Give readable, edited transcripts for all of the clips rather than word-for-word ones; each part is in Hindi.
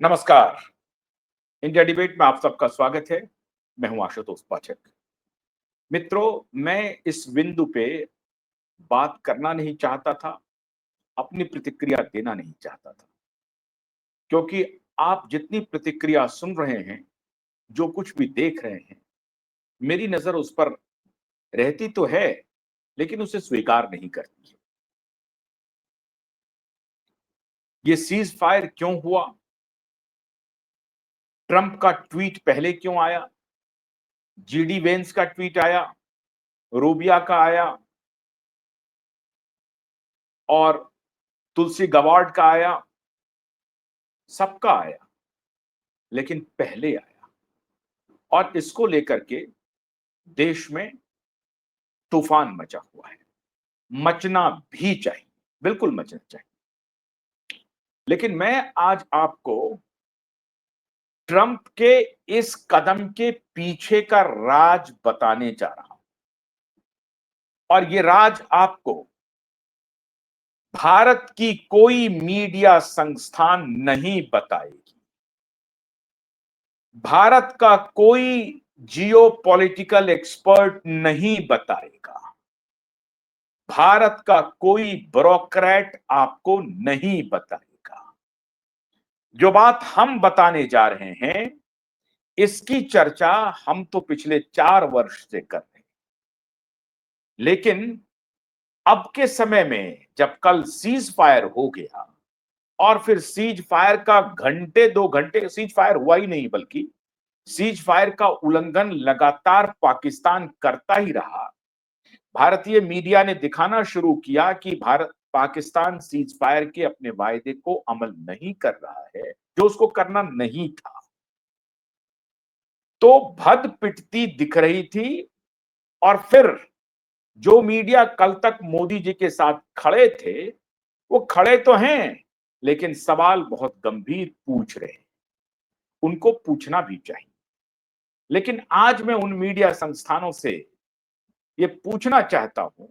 नमस्कार। इंडिया डिबेट में आप सबका स्वागत है। मैं हूं आशुतोष पाठक। मित्रों, मैं इस बिंदु पे बात करना नहीं चाहता था, अपनी प्रतिक्रिया देना नहीं चाहता था, क्योंकि आप जितनी प्रतिक्रिया सुन रहे हैं, जो कुछ भी देख रहे हैं, मेरी नजर उस पर रहती तो है, लेकिन उसे स्वीकार नहीं करती है। ये सीज फायर क्यों हुआ? ट्रंप का ट्वीट पहले क्यों आया? जीडी वेंस का ट्वीट आया, रूबिया का आया और तुलसी गवार्ड का आया, सबका आया, लेकिन पहले आया। और इसको लेकर के देश में तूफान मचा हुआ है। मचना भी चाहिए, बिल्कुल मचना चाहिए। लेकिन मैं आज आपको ट्रंप के इस कदम के पीछे का राज बताने जा रहा हूं, और ये राज आपको भारत की कोई मीडिया संस्थान नहीं बताएगी। भारत का कोई जियो पॉलिटिकल एक्सपर्ट नहीं बताएगा। भारत का कोई ब्यूरोक्रेट आपको नहीं बताएगा। जो बात हम बताने जा रहे हैं, इसकी चर्चा हम तो पिछले 4 वर्ष से कर रहे हैं। लेकिन अब के समय में जब कल सीज फायर हो गया और फिर सीज फायर का घंटे 2 घंटे सीज फायर हुआ ही नहीं, बल्कि सीज फायर का उल्लंघन लगातार पाकिस्तान करता ही रहा। भारतीय मीडिया ने दिखाना शुरू किया कि भारत पाकिस्तान सीज फायर के अपने वायदे को अमल नहीं कर रहा है, जो उसको करना नहीं था। तो भद पिटती दिख रही थी। और फिर जो मीडिया कल तक मोदी जी के साथ खड़े थे, वो खड़े तो हैं, लेकिन सवाल बहुत गंभीर पूछ रहे हैं। उनको पूछना भी चाहिए। लेकिन आज मैं उन मीडिया संस्थानों से ये पूछना चाहता हूं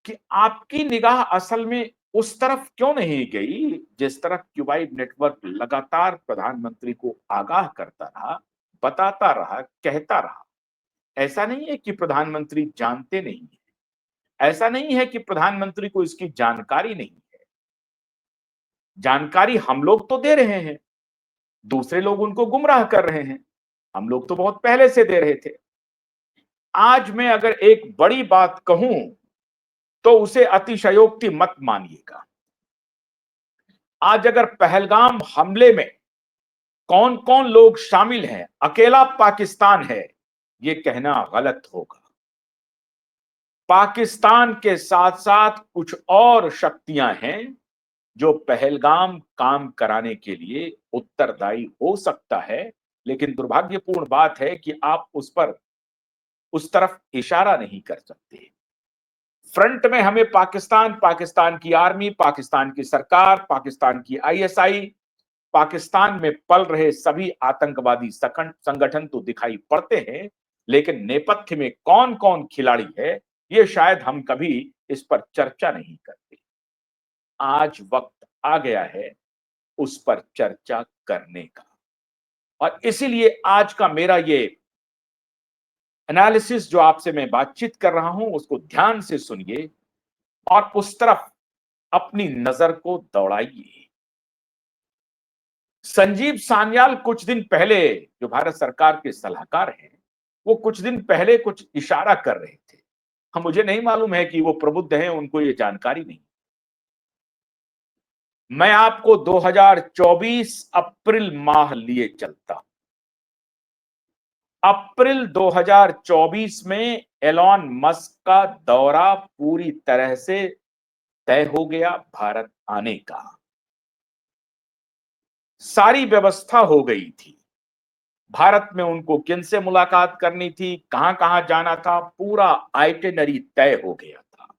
कि आपकी निगाह असल में उस तरफ क्यों नहीं गई जिस तरफ क्यूबाइड नेटवर्क लगातार प्रधानमंत्री को आगाह करता रहा, बताता रहा, कहता रहा। ऐसा नहीं है कि प्रधानमंत्री जानते नहीं है, ऐसा नहीं है कि प्रधानमंत्री को इसकी जानकारी नहीं है। जानकारी हम लोग तो दे रहे हैं, दूसरे लोग उनको गुमराह कर रहे हैं। हम लोग तो बहुत पहले से दे रहे थे। आज मैं अगर एक बड़ी बात कहूं तो उसे अतिशयोक्ति मत मानिएगा। आज अगर पहलगाम हमले में कौन कौन लोग शामिल हैं, अकेला पाकिस्तान है, ये कहना गलत होगा। पाकिस्तान के साथ साथ कुछ और शक्तियां हैं जो पहलगाम काम कराने के लिए उत्तरदायी हो सकता है। लेकिन दुर्भाग्यपूर्ण बात है कि आप उस तरफ इशारा नहीं कर सकते। फ्रंट में हमें पाकिस्तान, पाकिस्तान की आर्मी, पाकिस्तान की सरकार, पाकिस्तान की आईएसआई, पाकिस्तान में पल रहे सभी आतंकवादी संगठन तो दिखाई पड़ते हैं, लेकिन नेपथ्य में कौन कौन खिलाड़ी है, ये शायद हम कभी इस पर चर्चा नहीं करते। आज वक्त आ गया है उस पर चर्चा करने का। और इसीलिए आज का मेरा ये एनालिसिस जो आपसे मैं बातचीत कर रहा हूं, उसको ध्यान से सुनिए और उस तरफ अपनी नजर को दौड़ाइए। संजीव सान्याल कुछ दिन पहले, जो भारत सरकार के सलाहकार हैं, वो कुछ दिन पहले कुछ इशारा कर रहे थे। हम मुझे नहीं मालूम है कि वो प्रबुद्ध हैं, उनको ये जानकारी नहीं। मैं आपको 2024 अप्रैल माह लिए चलता हूं। अप्रैल 2024 में एलॉन मस्क का दौरा पूरी तरह से तय हो गया भारत आने का। सारी व्यवस्था हो गई थी। भारत में उनको किनसे मुलाकात करनी थी, कहां कहां जाना था, पूरा आइटिनरी तय हो गया था।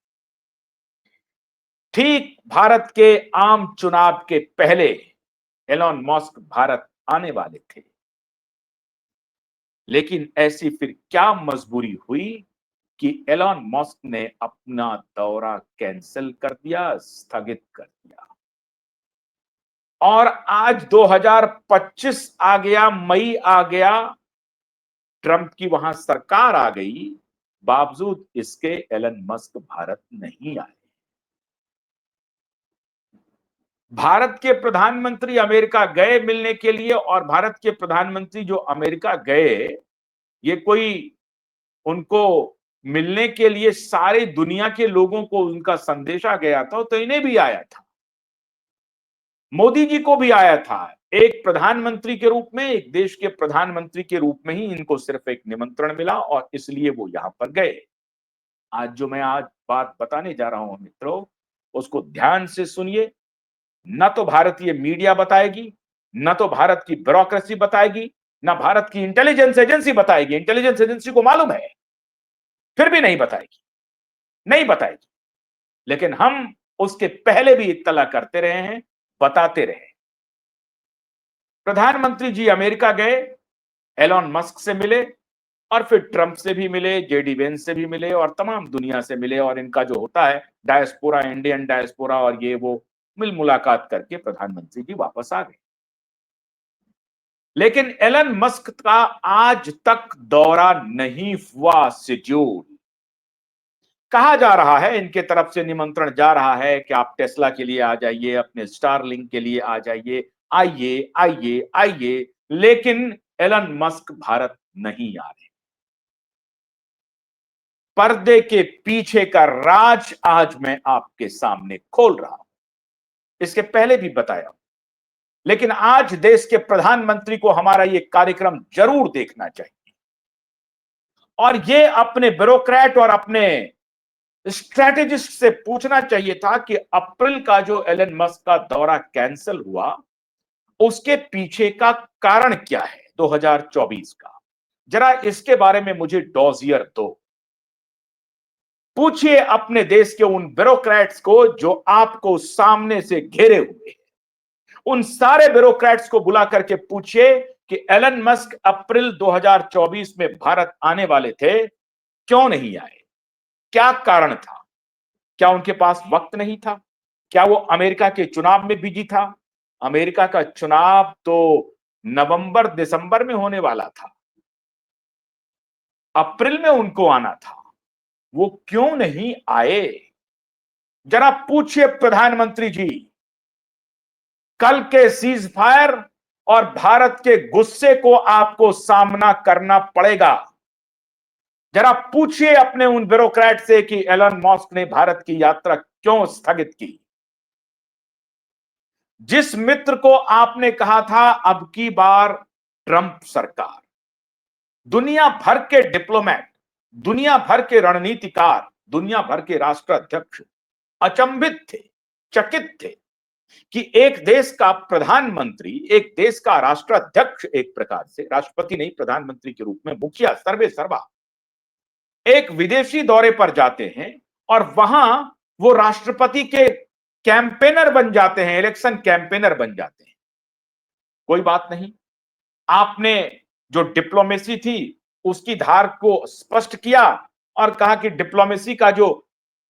ठीक भारत के आम चुनाव के पहले एलॉन मस्क भारत आने वाले थे। लेकिन ऐसी फिर क्या मजबूरी हुई कि एलॉन मस्क ने अपना दौरा कैंसिल कर दिया, स्थगित कर दिया। और आज 2025 आ गया, मई आ गया, ट्रंप की वहां सरकार आ गई, बावजूद इसके एलन मस्क भारत नहीं आए। भारत के प्रधानमंत्री अमेरिका गए मिलने के लिए, और भारत के प्रधानमंत्री जो अमेरिका गए, ये कोई उनको मिलने के लिए सारी दुनिया के लोगों को उनका संदेशा गया था, तो इन्हें भी आया था, मोदी जी को भी आया था। एक प्रधानमंत्री के रूप में, एक देश के प्रधानमंत्री के रूप में ही इनको सिर्फ एक निमंत्रण मिला और इसलिए वो यहां पर गए। आज जो मैं आज बात बताने जा रहा हूं मित्रों, उसको ध्यान से सुनिए। न तो भारतीय मीडिया बताएगी, न तो भारत की ब्यूरोक्रेसी बताएगी, न भारत की इंटेलिजेंस एजेंसी बताएगी। इंटेलिजेंस एजेंसी को मालूम है, फिर भी नहीं बताएगी, नहीं बताएगी। लेकिन हम उसके पहले भी इत्तला करते रहे हैं, बताते रहे। प्रधानमंत्री जी अमेरिका गए, एलॉन मस्क से मिले, और फिर ट्रंप से भी मिले, जेडी वेंस से भी मिले, और तमाम दुनिया से मिले, और इनका जो होता है डायस्पोरा, इंडियन डायस्पोरा, और ये वो मिल मुलाकात करके प्रधानमंत्री जी वापस आ गए। लेकिन एलन मस्क का आज तक दौरा नहीं हुआ शेड्यूल। कहा जा रहा है, इनके तरफ से निमंत्रण जा रहा है कि आप टेस्ला के लिए आ जाइए, अपने स्टारलिंक के लिए आ जाइए, आइए आइए आइए, लेकिन एलन मस्क भारत नहीं आ रहे। पर्दे के पीछे का राज आज मैं आपके सामने खोल रहा हूं, इसके पहले भी बताया, लेकिन आज देश के प्रधानमंत्री को हमारा यह कार्यक्रम जरूर देखना चाहिए, और ये अपने ब्यूरोक्रेट और अपने स्ट्रेटेजिस्ट से पूछना चाहिए था कि अप्रैल का जो एलन मस्क का दौरा कैंसिल हुआ, उसके पीछे का कारण क्या है 2024 का। जरा इसके बारे में मुझे डॉजियर दो। पूछिए अपने देश के उन ब्यूरोक्रेट्स को जो आपको सामने से घेरे हुए हैं, उन सारे ब्यूरोक्रेट्स को बुला करके पूछिए कि एलन मस्क अप्रैल 2024 में भारत आने वाले थे, क्यों नहीं आए, क्या कारण था? क्या उनके पास वक्त नहीं था? क्या वो अमेरिका के चुनाव में बिजी था? अमेरिका का चुनाव तो नवंबर दिसंबर में होने वाला था, अप्रैल में उनको आना था, वो क्यों नहीं आए? जरा पूछिए प्रधानमंत्री जी। कल के सीज फायर और भारत के गुस्से को आपको सामना करना पड़ेगा। जरा पूछिए अपने उन ब्यूरोक्रेट से कि एलन मस्क ने भारत की यात्रा क्यों स्थगित की। जिस मित्र को आपने कहा था अब की बार ट्रंप सरकार, दुनिया भर के डिप्लोमेट, दुनिया भर के रणनीतिकार, दुनिया भर के राष्ट्राध्यक्ष अचंभित थे, चकित थे कि एक देश का प्रधानमंत्री, एक देश का राष्ट्राध्यक्ष, एक प्रकार से राष्ट्रपति नहीं, प्रधानमंत्री के रूप में मुखिया सर्वे सर्वा, एक विदेशी दौरे पर जाते हैं और वहां वो राष्ट्रपति के कैंपेनर बन जाते हैं, इलेक्शन कैंपेनर बन जाते हैं। कोई बात नहीं, आपने जो डिप्लोमेसी थी उसकी धार को स्पष्ट किया और कहा कि डिप्लोमेसी का जो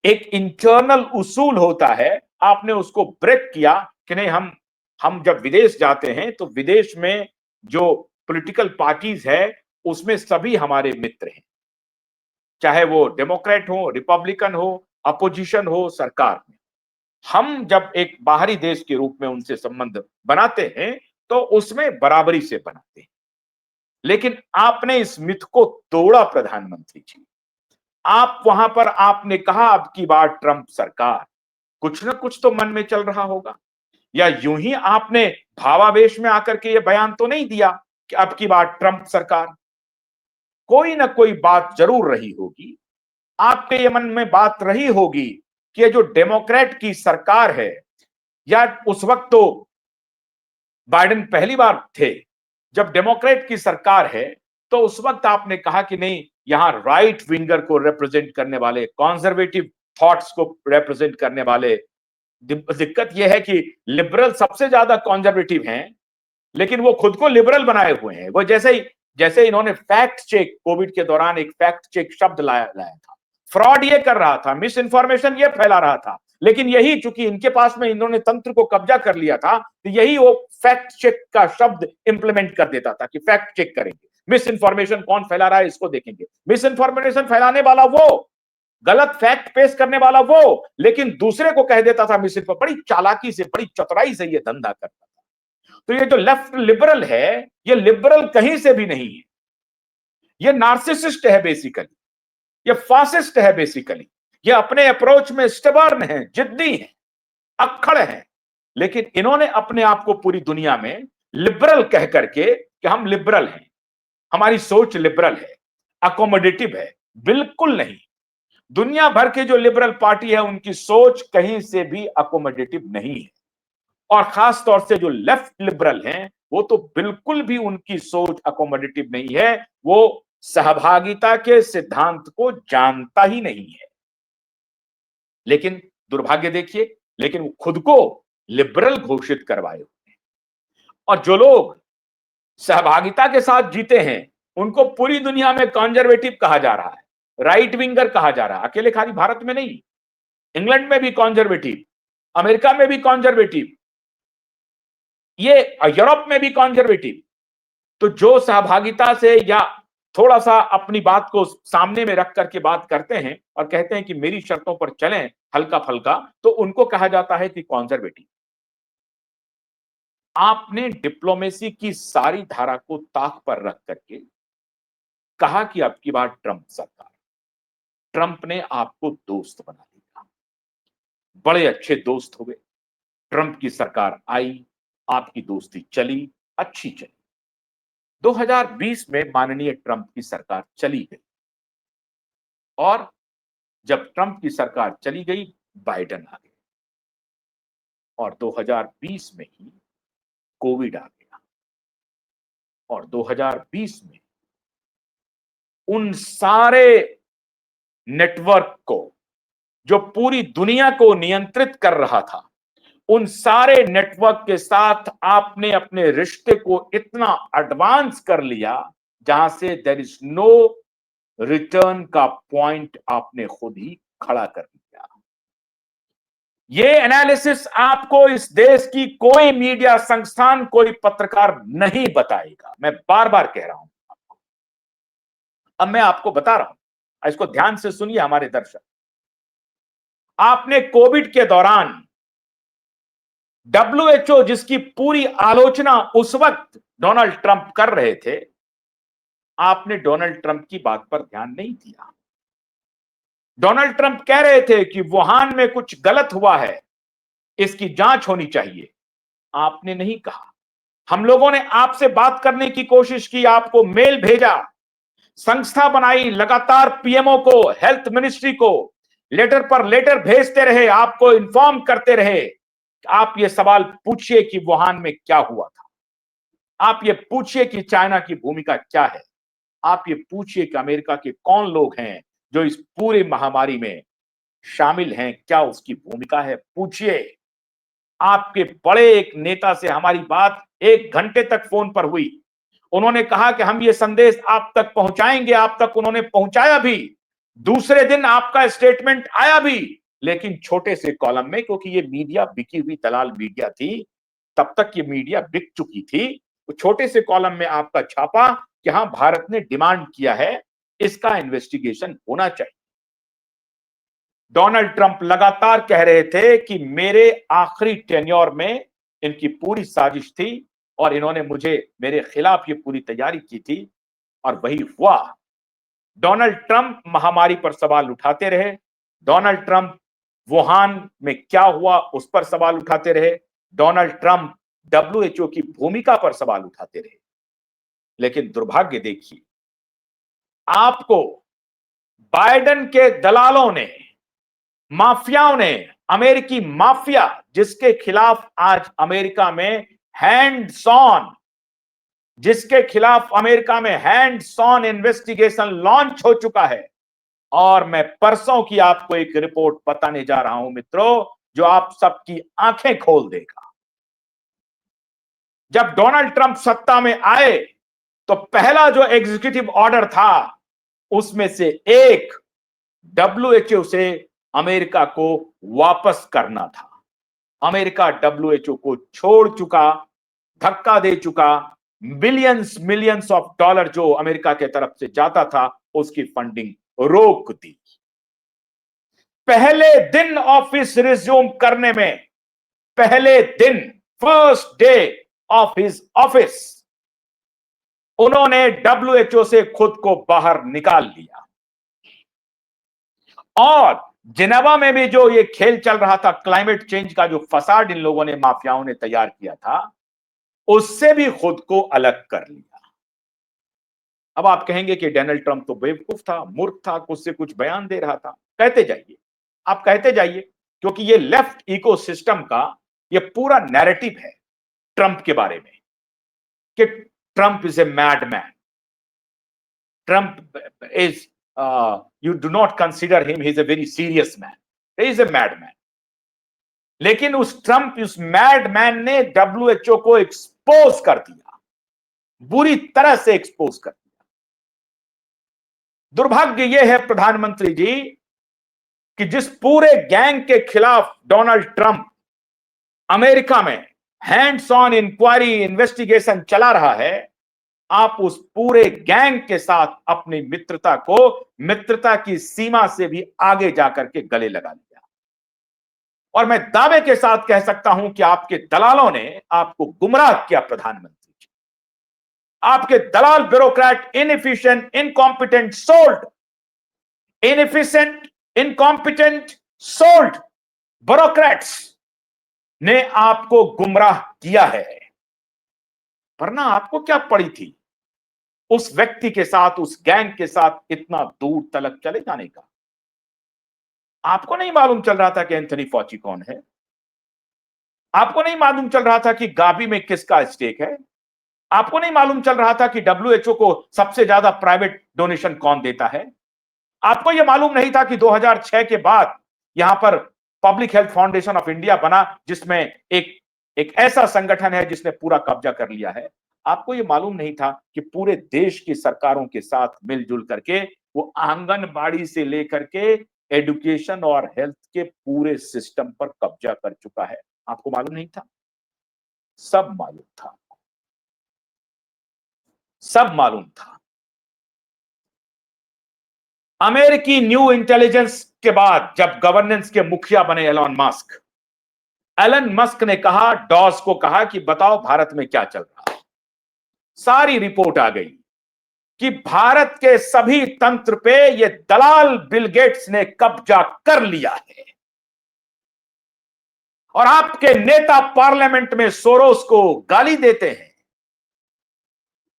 एक इंटरनल उसूल होता है, आपने उसको ब्रेक किया कि नहीं, हम जब विदेश जाते हैं तो विदेश में जो पॉलिटिकल पार्टीज है उसमें सभी हमारे मित्र हैं, चाहे वो डेमोक्रेट हो, रिपब्लिकन हो, अपोजिशन हो, सरकार में। हम जब एक बाहरी देश के रूप में उनसे संबंध बनाते हैं तो उसमें बराबरी से बनाते हैं। लेकिन आपने इस मिथ को तोड़ा प्रधानमंत्री जी। आप वहां पर आपने कहा अब की बार ट्रंप सरकार, कुछ ना कुछ तो मन में चल रहा होगा, या यूं ही आपने भावावेश में आकर के यह बयान तो नहीं दिया कि अब की बार ट्रंप सरकार। कोई ना कोई बात जरूर रही होगी, आपके ये मन में बात रही होगी कि ये जो डेमोक्रेट की सरकार है, या उस वक्त तो बाइडेन पहली बार थे, जब डेमोक्रेट की सरकार है तो उस वक्त आपने कहा कि नहीं, यहां राइट विंगर को रिप्रेजेंट करने वाले, कंजर्वेटिव थॉट्स को रिप्रेजेंट करने वाले। दिक्कत यह है कि लिबरल सबसे ज्यादा कंजर्वेटिव हैं, लेकिन वो खुद को लिबरल बनाए हुए हैं। वो जैसे इन्होंने फैक्ट चेक, कोविड के दौरान एक फैक्ट चेक शब्द लाया था, फ्रॉड ये कर रहा था, मिस इंफॉर्मेशन ये फैला रहा था, लेकिन यही चूंकि इनके पास में इन्होंने तंत्र को कब्जा कर लिया था, तो यही वो फैक्ट चेक का शब्द इंप्लीमेंट कर देता था कि फैक्ट चेक करेंगे, मिस इंफॉर्मेशन कौन फैला रहा है इसको देखेंगे। मिस इंफॉर्मेशन फैलाने वाला वो, गलत फैक्ट पेश करने वाला वो, लेकिन दूसरे को कह देता था मिस इंफॉर्मेशन। बड़ी चालाकी से, बड़ी चतुराई से ये धंधा करता था। तो ये जो लेफ्ट लिबरल है, ये लिबरल कहीं से भी नहीं है, ये नार्सिसिस्ट है बेसिकली, ये फासिस्ट है बेसिकली, ये अपने अप्रोच में स्टबर्न है, जिद्दी है, अक्खड़ है। लेकिन इन्होंने अपने आप को पूरी दुनिया में लिबरल कह करके कि हम लिबरल हैं, हमारी सोच लिबरल है, अकोमोडेटिव है, बिल्कुल नहीं। दुनिया भर के जो लिबरल पार्टी है उनकी सोच कहीं से भी अकोमोडेटिव नहीं है, और खास तौर से जो लेफ्ट लिबरल हैं वो तो बिल्कुल भी उनकी सोच अकोमोडेटिव नहीं है, वो सहभागिता के सिद्धांत को जानता ही नहीं है। लेकिन दुर्भाग्य देखिए, लेकिन वो खुद को लिबरल घोषित करवाए हुए हैं, और जो लोग सहभागिता के साथ जीते हैं उनको पूरी दुनिया में कंजर्वेटिव कहा जा रहा है, राइट विंगर कहा जा रहा है। अकेले खाली भारत में नहीं, इंग्लैंड में भी कंजर्वेटिव, अमेरिका में भी कंजर्वेटिव, ये यूरोप में भी कंजर्वेटिव। तो जो सहभागिता से या थोड़ा सा अपनी बात को सामने में रख करके बात करते हैं और कहते हैं कि मेरी शर्तों पर चलें हल्का फल्का, तो उनको कहा जाता है कि कंजर्वेटिव। आपने डिप्लोमेसी की सारी धारा को ताक पर रख करके कहा कि अब की बार ट्रंप सरकार, ट्रंप ने आपको दोस्त बना लिया, बड़े अच्छे दोस्त हुए, ट्रंप की सरकार आई, आपकी दोस्ती चली, अच्छी चली। 2020 में माननीय ट्रंप की सरकार चली गई, और जब ट्रंप की सरकार चली गई बाइडेन आ गए, और 2020 में ही कोविड आ गया, और 2020 में उन सारे नेटवर्क को जो पूरी दुनिया को नियंत्रित कर रहा था, उन सारे नेटवर्क के साथ आपने अपने रिश्ते को इतना एडवांस कर लिया जहां से देयर इज नो रिटर्न का पॉइंट आपने खुद ही खड़ा कर दिया। ये एनालिसिस आपको इस देश की कोई मीडिया संस्थान, कोई पत्रकार नहीं बताएगा। मैं बार बार कह रहा हूं आपको, अब मैं आपको बता रहा हूं, इसको ध्यान से सुनिए हमारे दर्शक। आपने कोविड के दौरान WHO, जिसकी पूरी आलोचना उस वक्त डोनाल्ड ट्रंप कर रहे थे, आपने डोनाल्ड ट्रंप की बात पर ध्यान नहीं दिया। डोनाल्ड ट्रंप कह रहे थे कि वुहान में कुछ गलत हुआ है, इसकी जांच होनी चाहिए, आपने नहीं कहा। हम लोगों ने आपसे बात करने की कोशिश की, आपको मेल भेजा, संस्था बनाई, लगातार पीएमओ को, हेल्थ मिनिस्ट्री को लेटर पर लेटर भेजते रहे, आपको इन्फॉर्म करते रहे। आप ये सवाल पूछिए कि वुहान में क्या हुआ था, आप ये पूछिए कि चाइना की भूमिका क्या है, आप ये पूछिए कि अमेरिका के कौन लोग हैं जो इस पूरी महामारी में शामिल हैं, क्या उसकी भूमिका है, पूछिए। आपके बड़े एक नेता से हमारी बात 1 घंटे तक फोन पर हुई, उन्होंने कहा कि हम ये संदेश आप तक पहुंचाएंगे, आप तक उन्होंने पहुंचाया भी, दूसरे दिन आपका स्टेटमेंट आया भी, लेकिन छोटे से कॉलम में, क्योंकि ये मीडिया बिकी हुई दलाल मीडिया थी, तब तक ये मीडिया बिक चुकी थी। तो छोटे से कॉलम में आपका छापा कि हां, भारत ने डिमांड किया है, इसका इन्वेस्टिगेशन होना चाहिए। डोनाल्ड ट्रंप लगातार कह रहे थे कि मेरे आखिरी टेन्योर में इनकी पूरी साजिश थी और इन्होंने मुझे, मेरे खिलाफ ये पूरी तैयारी की थी, और वही हुआ। डोनाल्ड ट्रंप महामारी पर सवाल उठाते रहे, डोनाल्ड ट्रंप वुहान में क्या हुआ उस पर सवाल उठाते रहे, डोनाल्ड ट्रंप WHO की भूमिका पर सवाल उठाते रहे। लेकिन दुर्भाग्य देखिए, आपको बाइडेन के दलालों ने, माफियाओं ने, अमेरिकी माफिया, जिसके खिलाफ आज अमेरिका में हैंड्स ऑन, जिसके खिलाफ अमेरिका में हैंड्स ऑन इन्वेस्टिगेशन लॉन्च हो चुका है, और मैं परसों की आपको एक रिपोर्ट बताने जा रहा हूं मित्रों, जो आप सबकी आंखें खोल देगा। जब डोनाल्ड ट्रंप सत्ता में आए तो पहला जो एग्जीक्यूटिव ऑर्डर था, उसमें से एक WHO से अमेरिका को वापस करना था। अमेरिका डब्ल्यूएचओ को छोड़ चुका, धक्का दे चुका, बिलियंस मिलियंस ऑफ डॉलर जो अमेरिका के तरफ से जाता था उसकी फंडिंग रोक दी। पहले दिन ऑफिस रिज्यूम करने में, पहले दिन, first day of his office, उन्होंने डब्ल्यूएचओ से खुद को बाहर निकाल लिया। और जिनेवा में भी जो ये खेल चल रहा था, क्लाइमेट चेंज का जो फसाड इन लोगों ने, माफियाओं ने तैयार किया था, उससे भी खुद को अलग कर लिया। अब आप कहेंगे कि डोनाल्ड ट्रंप तो बेवकूफ था, मूर्ख था, उससे कुछ बयान दे रहा था। कहते जाइए, आप कहते जाइए, क्योंकि ये लेफ्ट इकोसिस्टम का ये पूरा नैरेटिव है ट्रंप के बारे में कि Trump is a madman, Trump is you do not consider him, he is a very serious man, he is a madman। लेकिन उस ट्रंप, उस मैडमैन ने डब्ल्यूएचओ को एक्सपोज कर दिया, बुरी तरह से एक्सपोज कर दिया। दुर्भाग्य यह है प्रधानमंत्री जी कि जिस पूरे गैंग के खिलाफ डोनाल्ड ट्रंप अमेरिका में हैंड्स ऑन इंक्वायरी इन्वेस्टिगेशन चला रहा है, आप उस पूरे गैंग के साथ अपनी मित्रता को, मित्रता की सीमा से भी आगे जाकर के गले लगा लिया। और मैं दावे के साथ कह सकता हूं कि आपके दलालों ने आपको गुमराह किया प्रधानमंत्री जी। आपके दलाल, bureaucrat, inefficient, incompetent, sold, inefficient, incompetent, sold bureaucrats ने आपको गुमराह किया है। वरना आपको क्या पड़ी थी उस व्यक्ति के साथ, उस गैंग के साथ इतना दूर तलक चले जाने का? आपको नहीं मालूम चल रहा था कि एंथनी फॉची कौन है? आपको नहीं मालूम चल रहा था कि गाबी में किसका स्टेक है? आपको नहीं मालूम चल रहा था कि डब्ल्यूएचओ को सबसे ज्यादा प्राइवेट डोनेशन कौन देता है? आपको यह मालूम नहीं था कि 2006 के बाद यहां पर public health foundation of India बना, जिसमें एक ऐसा संगठन है जिसने पूरा कब्जा कर लिया है? आपको यह मालूम नहीं था कि पूरे देश की सरकारों के साथ मिलजुल करके वो आंगनबाड़ी से लेकर के एजुकेशन और हेल्थ के पूरे सिस्टम पर कब्जा कर चुका है? आपको मालूम नहीं था? सब मालूम था, सब मालूम था। अमेरिकी न्यू इंटेलिजेंस के बाद जब गवर्नेंस के मुखिया बने एलन मस्क ने कहा, डॉस को कहा कि बताओ भारत में क्या चल रहा है। सारी रिपोर्ट आ गई कि भारत के सभी तंत्र पे ये दलाल बिल गेट्स ने कब्जा कर लिया है। और आपके नेता पार्लियामेंट में सोरोस को गाली देते हैं।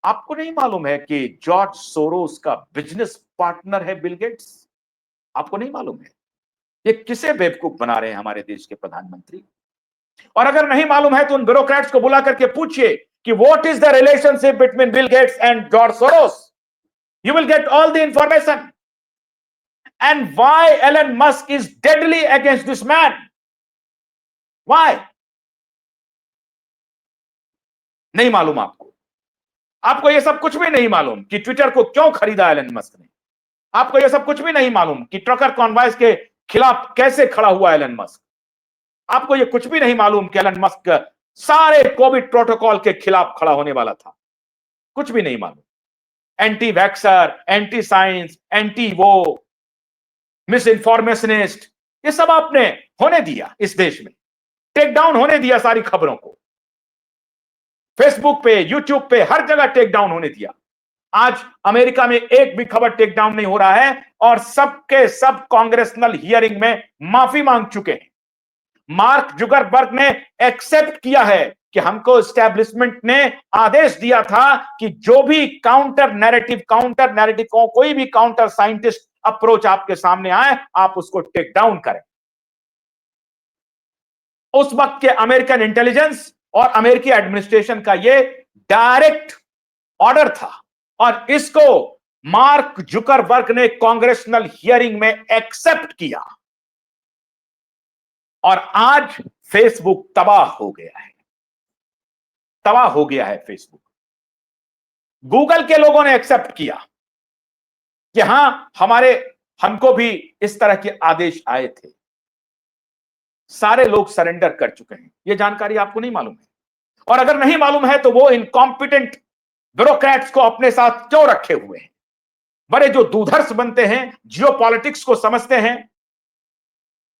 आपको नहीं मालूम है कि जॉर्ज सोरोस का बिजनेस पार्टनर है बिल गेट्स? आपको नहीं मालूम है? ये किसे बेवकूफ बना रहे हैं हमारे देश के प्रधानमंत्री? और अगर नहीं मालूम है तो उन ब्यूरोक्रेट्स को बुला करके पूछिए कि what is the relationship between Bill Gates and George Soros. You will get all the information. And why Elon Musk is deadly against this man? Why? नहीं मालूम आपको? आपको यह सब कुछ भी नहीं मालूम कि ट्विटर को क्यों खरीदा एलन मस्क ने? आपको यह सब कुछ भी नहीं मालूम कि ट्रकर कॉन्वॉयज के खिलाफ कैसे खड़ा हुआ एलन मस्क? आपको यह कुछ भी नहीं मालूम कि एलन मस्क सारे कोविड प्रोटोकॉल के खिलाफ खड़ा होने वाला था? कुछ भी नहीं मालूम। Anti vaxxer, anti science, anti वो, मिस इन्फॉर्मेशनिस्ट, ये सब आपने होने दिया इस देश में, टेक डाउन होने दिया सारी खबरों को। फेसबुक पे, यूट्यूब पे, हर जगह टेक डाउन होने दिया। आज अमेरिका में एक भी खबर टेक डाउन नहीं हो रहा है और सबके सब कांग्रेसनल हियरिंग में माफी मांग चुके हैं। मार्क जुकरबर्ग ने एक्सेप्ट किया है कि हमको एस्टैब्लिशमेंट ने आदेश दिया था कि जो भी काउंटर नैरेटिव को, कोई भी काउंटर साइंटिस्ट अप्रोच आपके सामने आए, आप उसको टेक डाउन करें। उस वक्त के अमेरिकन इंटेलिजेंस और अमेरिकी एडमिनिस्ट्रेशन का यह डायरेक्ट ऑर्डर था और इसको मार्क जुकरबर्ग ने कांग्रेसनल हियरिंग में एक्सेप्ट किया। और आज फेसबुक तबाह हो गया है, तबाह हो गया है फेसबुक। गूगल के लोगों ने एक्सेप्ट किया कि हां, हमारे हमको भी इस तरह के आदेश आए थे, सारे लोग सरेंडर कर चुके हैं। यह जानकारी आपको नहीं मालूम है? और अगर नहीं मालूम है तो वो इनकॉम्पिटेंट ब्यूरोक्रेट्स को अपने साथ क्यों रखे हुए हैं? बड़े जो दूधर्ष बनते हैं, जियो पॉलिटिक्स को समझते हैं,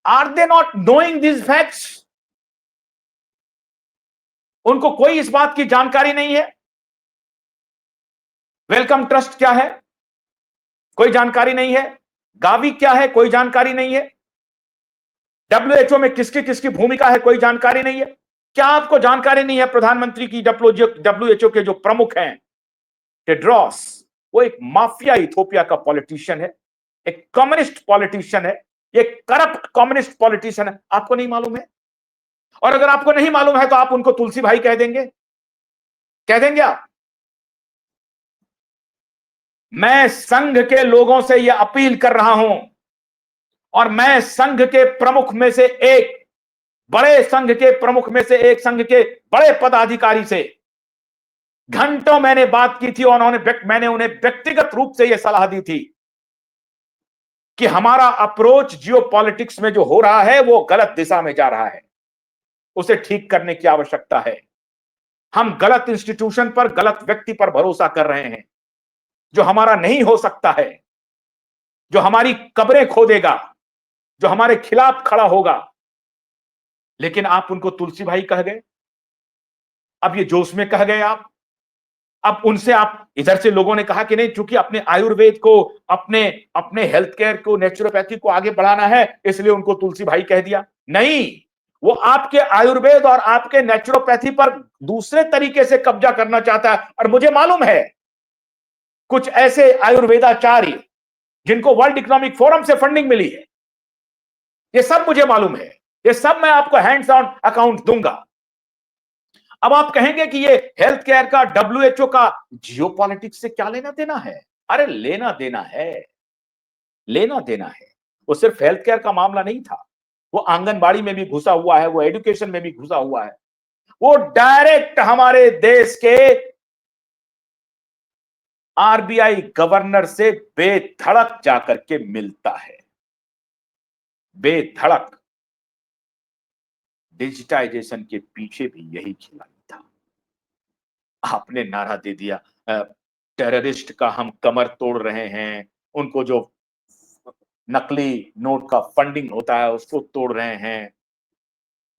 are they not knowing this facts? उनको कोई इस बात की जानकारी नहीं है? वेलकम ट्रस्ट क्या है, कोई जानकारी नहीं है। गावी क्या है, कोई जानकारी नहीं है। डब्ल्यूएचओ में किसकी किसकी भूमिका है, कोई जानकारी नहीं है। क्या आपको जानकारी नहीं है प्रधानमंत्री की डब्ल्यूएचओ के जो प्रमुख हैं टेड्रोस, वो एक माफिया इथियोपिया का पॉलिटिशियन है, एक कम्युनिस्ट पॉलिटिशियन है, एक करप्ट कम्युनिस्ट पॉलिटिशियन है। आपको नहीं मालूम है? और अगर आपको नहीं मालूम है तो आप उनको तुलसी भाई कह देंगे? कह देंगे आप? मैं संघ के लोगों से यह अपील कर रहा हूं, और मैं संघ के प्रमुख में से एक, बड़े संघ के प्रमुख में से एक, संघ के बड़े पदाधिकारी से घंटों मैंने बात की थी, और मैंने उन्हें व्यक्तिगत रूप से यह सलाह दी थी कि हमारा अप्रोच जियो पॉलिटिक्स में जो हो रहा है वो गलत दिशा में जा रहा है, उसे ठीक करने की आवश्यकता है। हम गलत इंस्टीट्यूशन पर, गलत व्यक्ति पर भरोसा कर रहे हैं, जो हमारा नहीं हो सकता है, जो हमारी कब्रें खोदेगा, जो हमारे खिलाफ खड़ा होगा। लेकिन आप उनको तुलसी भाई कह गए, अब ये जोश में कह गए आप। अब उनसे आप, इधर से लोगों ने कहा कि नहीं, चूंकि अपने आयुर्वेद को, अपने अपने हेल्थ केयर को, नेचुरोपैथी को आगे बढ़ाना है, इसलिए उनको तुलसी भाई कह दिया। नहीं, वो आपके आयुर्वेद और आपके नेचुरोपैथी पर दूसरे तरीके से कब्जा करना चाहता है। और मुझे मालूम है कुछ ऐसे आयुर्वेदाचार्य जिनको वर्ल्ड इकोनॉमिक फोरम से फंडिंग मिली है, ये सब मुझे मालूम है, ये सब मैं आपको हैंड्स ऑन अकाउंट दूंगा। अब आप कहेंगे कि ये हेल्थ केयर का, डब्ल्यूएचओ का जियो पॉलिटिक्स से क्या लेना देना है? अरे लेना देना है, लेना देना है। वो सिर्फ हेल्थ केयर का मामला नहीं था, वो आंगनबाड़ी में भी घुसा हुआ है, वो एजुकेशन में भी घुसा हुआ है, वो डायरेक्ट हमारे देश के आरबीआई गवर्नर से बेधड़क जाकर के मिलता है, बेधड़क। डिजिटाइजेशन के पीछे भी यही खिलाड़ी था। आपने नारा दे दिया, टेररिस्ट का हम कमर तोड़ रहे हैं, उनको जो नकली नोट का फंडिंग होता है उसको तोड़ रहे हैं,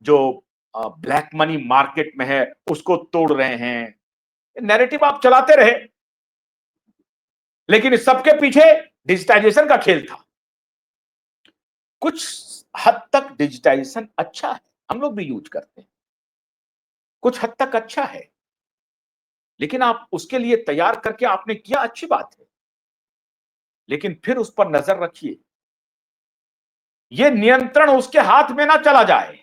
जो ब्लैक मनी मार्केट में है उसको तोड़ रहे हैं। नैरेटिव आप चलाते रहे, लेकिन इस सबके पीछे डिजिटाइजेशन का खेल था। कुछ हद तक डिजिटाइजेशन अच्छा है, हम लोग भी यूज करते हैं, कुछ हद तक अच्छा है, लेकिन आप उसके लिए तैयार करके आपने किया, अच्छी बात है, लेकिन फिर उस पर नजर रखिए, यह नियंत्रण उसके हाथ में ना चला जाए,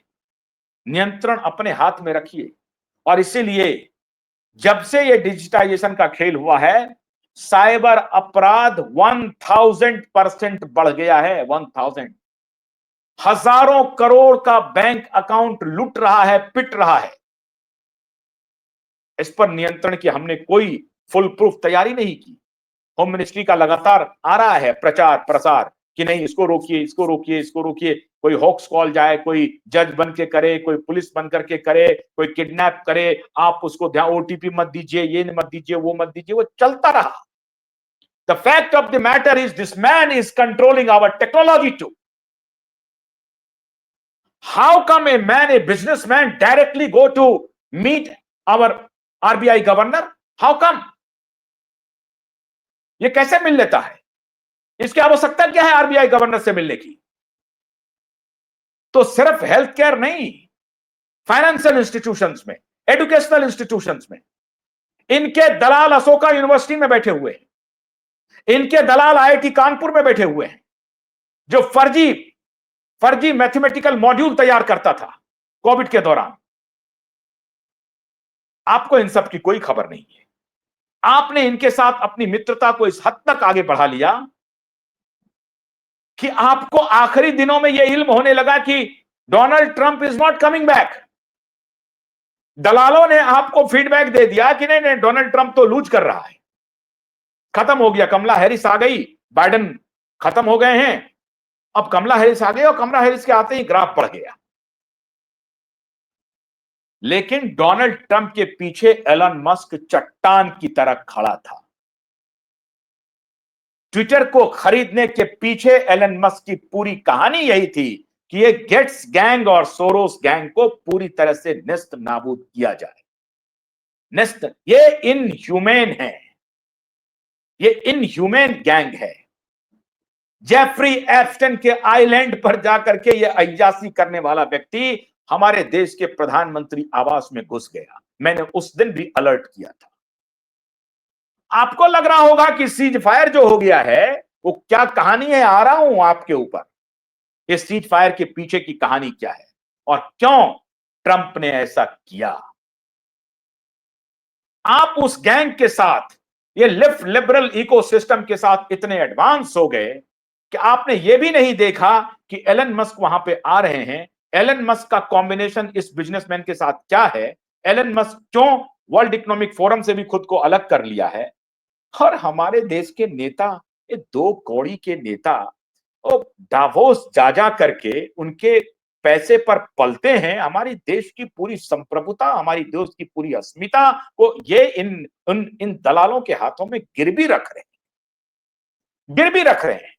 नियंत्रण अपने हाथ में रखिए। और इसीलिए जब से यह डिजिटाइजेशन का खेल हुआ है, साइबर अपराध 1000% बढ़ गया है। 1000, हजारों करोड़ का बैंक अकाउंट लूट रहा है, पिट रहा है। इस पर नियंत्रण की हमने कोई फुल प्रूफ तैयारी नहीं की। होम मिनिस्ट्री का लगातार आ रहा है प्रचार प्रसार कि नहीं, इसको रोकिए, इसको रोकिए, इसको रोकिए। कोई हॉक्स कॉल जाए, कोई जज बन के करे, कोई पुलिस बन करके करे, कोई किडनैप करे, आप उसको ध्यान, ओटीपी मत दीजिए, ये मत दीजिए, वो मत दीजिए, वो चलता रहा। The fact of the matter is this man is controlling our technology too. How come a man, a businessman directly go to meet our RBI governor? How come? ये कैसे मिल लेता है? इसकी आवश्यकता क्या है आरबीआई गवर्नर से मिलने की? तो सिर्फ हेल्थ केयर नहीं, फाइनेंशियल इंस्टीट्यूशंस में, एजुकेशनल इंस्टीट्यूशंस में इनके दलाल अशोका यूनिवर्सिटी में बैठे हुए हैं, इनके दलाल आईआईटी कानपुर में बैठे हुए हैं, जो फर्जी मैथमेटिकल मॉड्यूल तैयार करता था कोविड के दौरान। आपको इन सब की कोई खबर नहीं है। आपने इनके साथ अपनी मित्रता को इस हद तक आगे बढ़ा लिया कि आपको आखिरी दिनों में यह इल्म होने लगा कि Donald Trump is not coming back. दलालों ने आपको फीडबैक दे दिया कि नहीं नहीं, डोनाल्ड ट्रंप तो लूज कर रहा है, खत्म हो गया, कमला हैरिस आ गई, बाइडेन खत्म हो गए हैं। अब कमला हैरिस आ गई और कमला हैरिस के आते ही ग्राफ बढ़ गया। लेकिन डोनाल्ड ट्रंप के पीछे एलन मस्क चट्टान की तरह खड़ा था। ट्विटर को खरीदने के पीछे एलन मस्क की पूरी कहानी यही थी कि ये गेट्स गैंग और सोरोस गैंग को पूरी तरह से नेस्त नाबूद किया जाए। नेस्त, ये इनह्यूमन है, ये इनह्यूमन गैंग है। जेफरी एप्स्टेन के आइलैंड पर जाकर के ये अय्याशी करने वाला व्यक्ति हमारे देश के प्रधानमंत्री आवास में घुस गया। मैंने उस दिन भी अलर्ट किया था। आपको लग रहा होगा कि सीज फायर जो हो गया है वो क्या कहानी है, आ रहा हूं आपके ऊपर। ये सीज फायर के पीछे की कहानी क्या है और क्यों ट्रंप ने ऐसा किया। आप उस गैंग के साथ, ये लेफ्ट लिबरल इकोसिस्टम के साथ इतने एडवांस हो गए कि आपने ये भी नहीं देखा कि एलन मस्क वहां पे आ रहे हैं। एलन मस्क का कॉम्बिनेशन इस बिजनेसमैन के साथ क्या है, एलन मस्क क्यों वर्ल्ड इकोनॉमिक फोरम से भी खुद को अलग कर लिया है। और हमारे देश के नेता, ये दो कौड़ी के नेता, वो डावोस जा जा करके उनके पैसे पर पलते हैं। हमारी देश की पूरी संप्रभुता, हमारी देश की पूरी अस्मिता को ये इन दलालों के हाथों में गिरवी रख रहे हैं, गिरवी रख रहे हैं।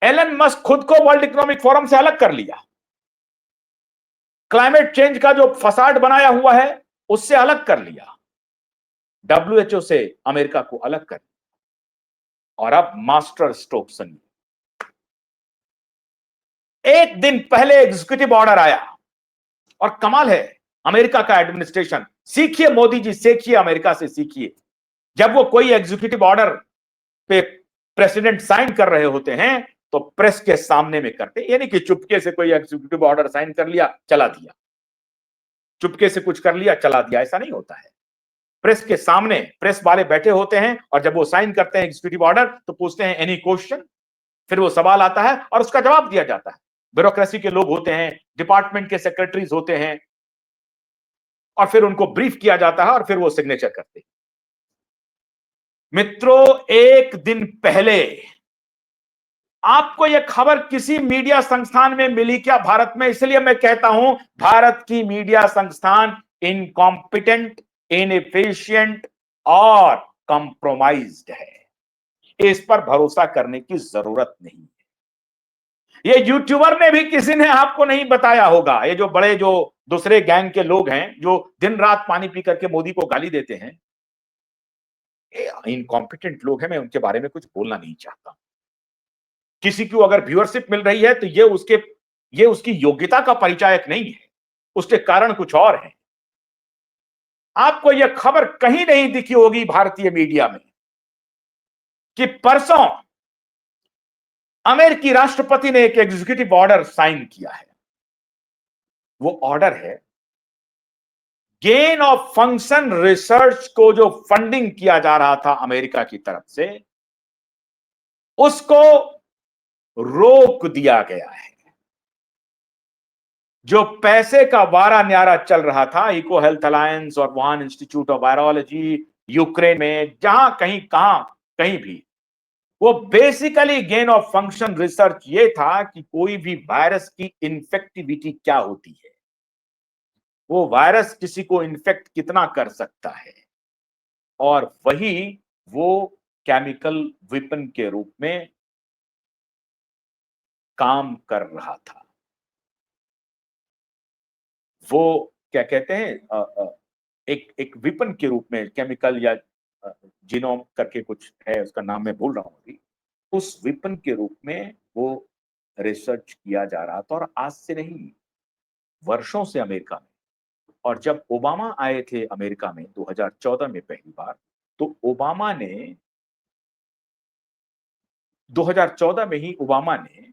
एलन मस्क खुद को वर्ल्ड इकोनॉमिक फोरम से अलग कर लिया, क्लाइमेट चेंज का जो फसाड बनाया हुआ है उससे अलग कर लिया, डब्ल्यूएचओ से अमेरिका को अलग कर लिया। और अब मास्टर स्ट्रोक सुनिए। एक दिन पहले एग्जीक्यूटिव ऑर्डर आया और कमाल है अमेरिका का एडमिनिस्ट्रेशन। सीखिए मोदी जी, सीखिए, अमेरिका से सीखिए। जब वो कोई एग्जीक्यूटिव ऑर्डर पे प्रेसिडेंट साइन कर रहे होते हैं तो प्रेस के सामने में करते, यानी कि चुपके से कोई एग्जीक्यूटिव ऑर्डर साइन कर लिया, चला दिया, चुपके से कुछ कर लिया, चला दिया, ऐसा नहीं होता है। प्रेस के सामने प्रेस वाले बैठे होते हैं और जब वो साइन करते हैं एग्जीक्यूटिव ऑर्डर तो पूछते हैं एनी क्वेश्चन, फिर वो सवाल आता है और उसका जवाब दिया जाता है। ब्यूरोक्रेसी के लोग होते हैं, डिपार्टमेंट के सेक्रेटरीज होते हैं और फिर उनको ब्रीफ किया जाता है और फिर वो सिग्नेचर करते हैं। मित्रों, एक दिन पहले आपको यह खबर किसी मीडिया संस्थान में मिली क्या भारत में? इसलिए मैं कहता हूं भारत की मीडिया संस्थान इनकॉम्पिटेंट, इनएफिशिएंट और कंप्रोमाइज्ड है। इस पर भरोसा करने की जरूरत नहीं है। ये यूट्यूबर ने भी किसी ने आपको नहीं बताया होगा। ये जो बड़े, जो दूसरे गैंग के लोग हैं जो दिन रात पानी पी करके मोदी को गाली देते हैं, ये इनकॉम्पिटेंट लोग हैं। मैं उनके बारे में कुछ बोलना नहीं चाहता। किसी को अगर व्यूअरशिप मिल रही है तो ये उसकी योग्यता का परिचायक नहीं है, उसके कारण कुछ और है। आपको यह खबर कहीं नहीं दिखी होगी भारतीय मीडिया में कि परसों अमेरिकी राष्ट्रपति ने एक एग्जीक्यूटिव ऑर्डर साइन किया है। वो ऑर्डर है गेन ऑफ फंक्शन रिसर्च को जो फंडिंग किया जा रहा था अमेरिका की तरफ से, उसको रोक दिया गया है। जो पैसे का वारा न्यारा चल रहा था इको हेल्थ अलायंस और Wuhan institute of virology, Ukraine में, जहां कहीं भी, वो basically gain of function research ये था कि कोई भी वायरस की इन्फेक्टिविटी क्या होती है, वो वायरस किसी को इन्फेक्ट कितना कर सकता है, और वही वो केमिकल वेपन के रूप में काम कर रहा था। वो क्या कहते हैं, एक वेपन के रूप में, केमिकल या जीनोम करके कुछ है, उसका नाम मैं भूल रहा हूं अभी, उस वेपन के रूप में वो रिसर्च किया जा रहा था। और आज से नहीं, वर्षों से अमेरिका में। और जब ओबामा आए थे अमेरिका में 2014 में पहली बार, तो ओबामा ने 2014 में ही ओबामा ने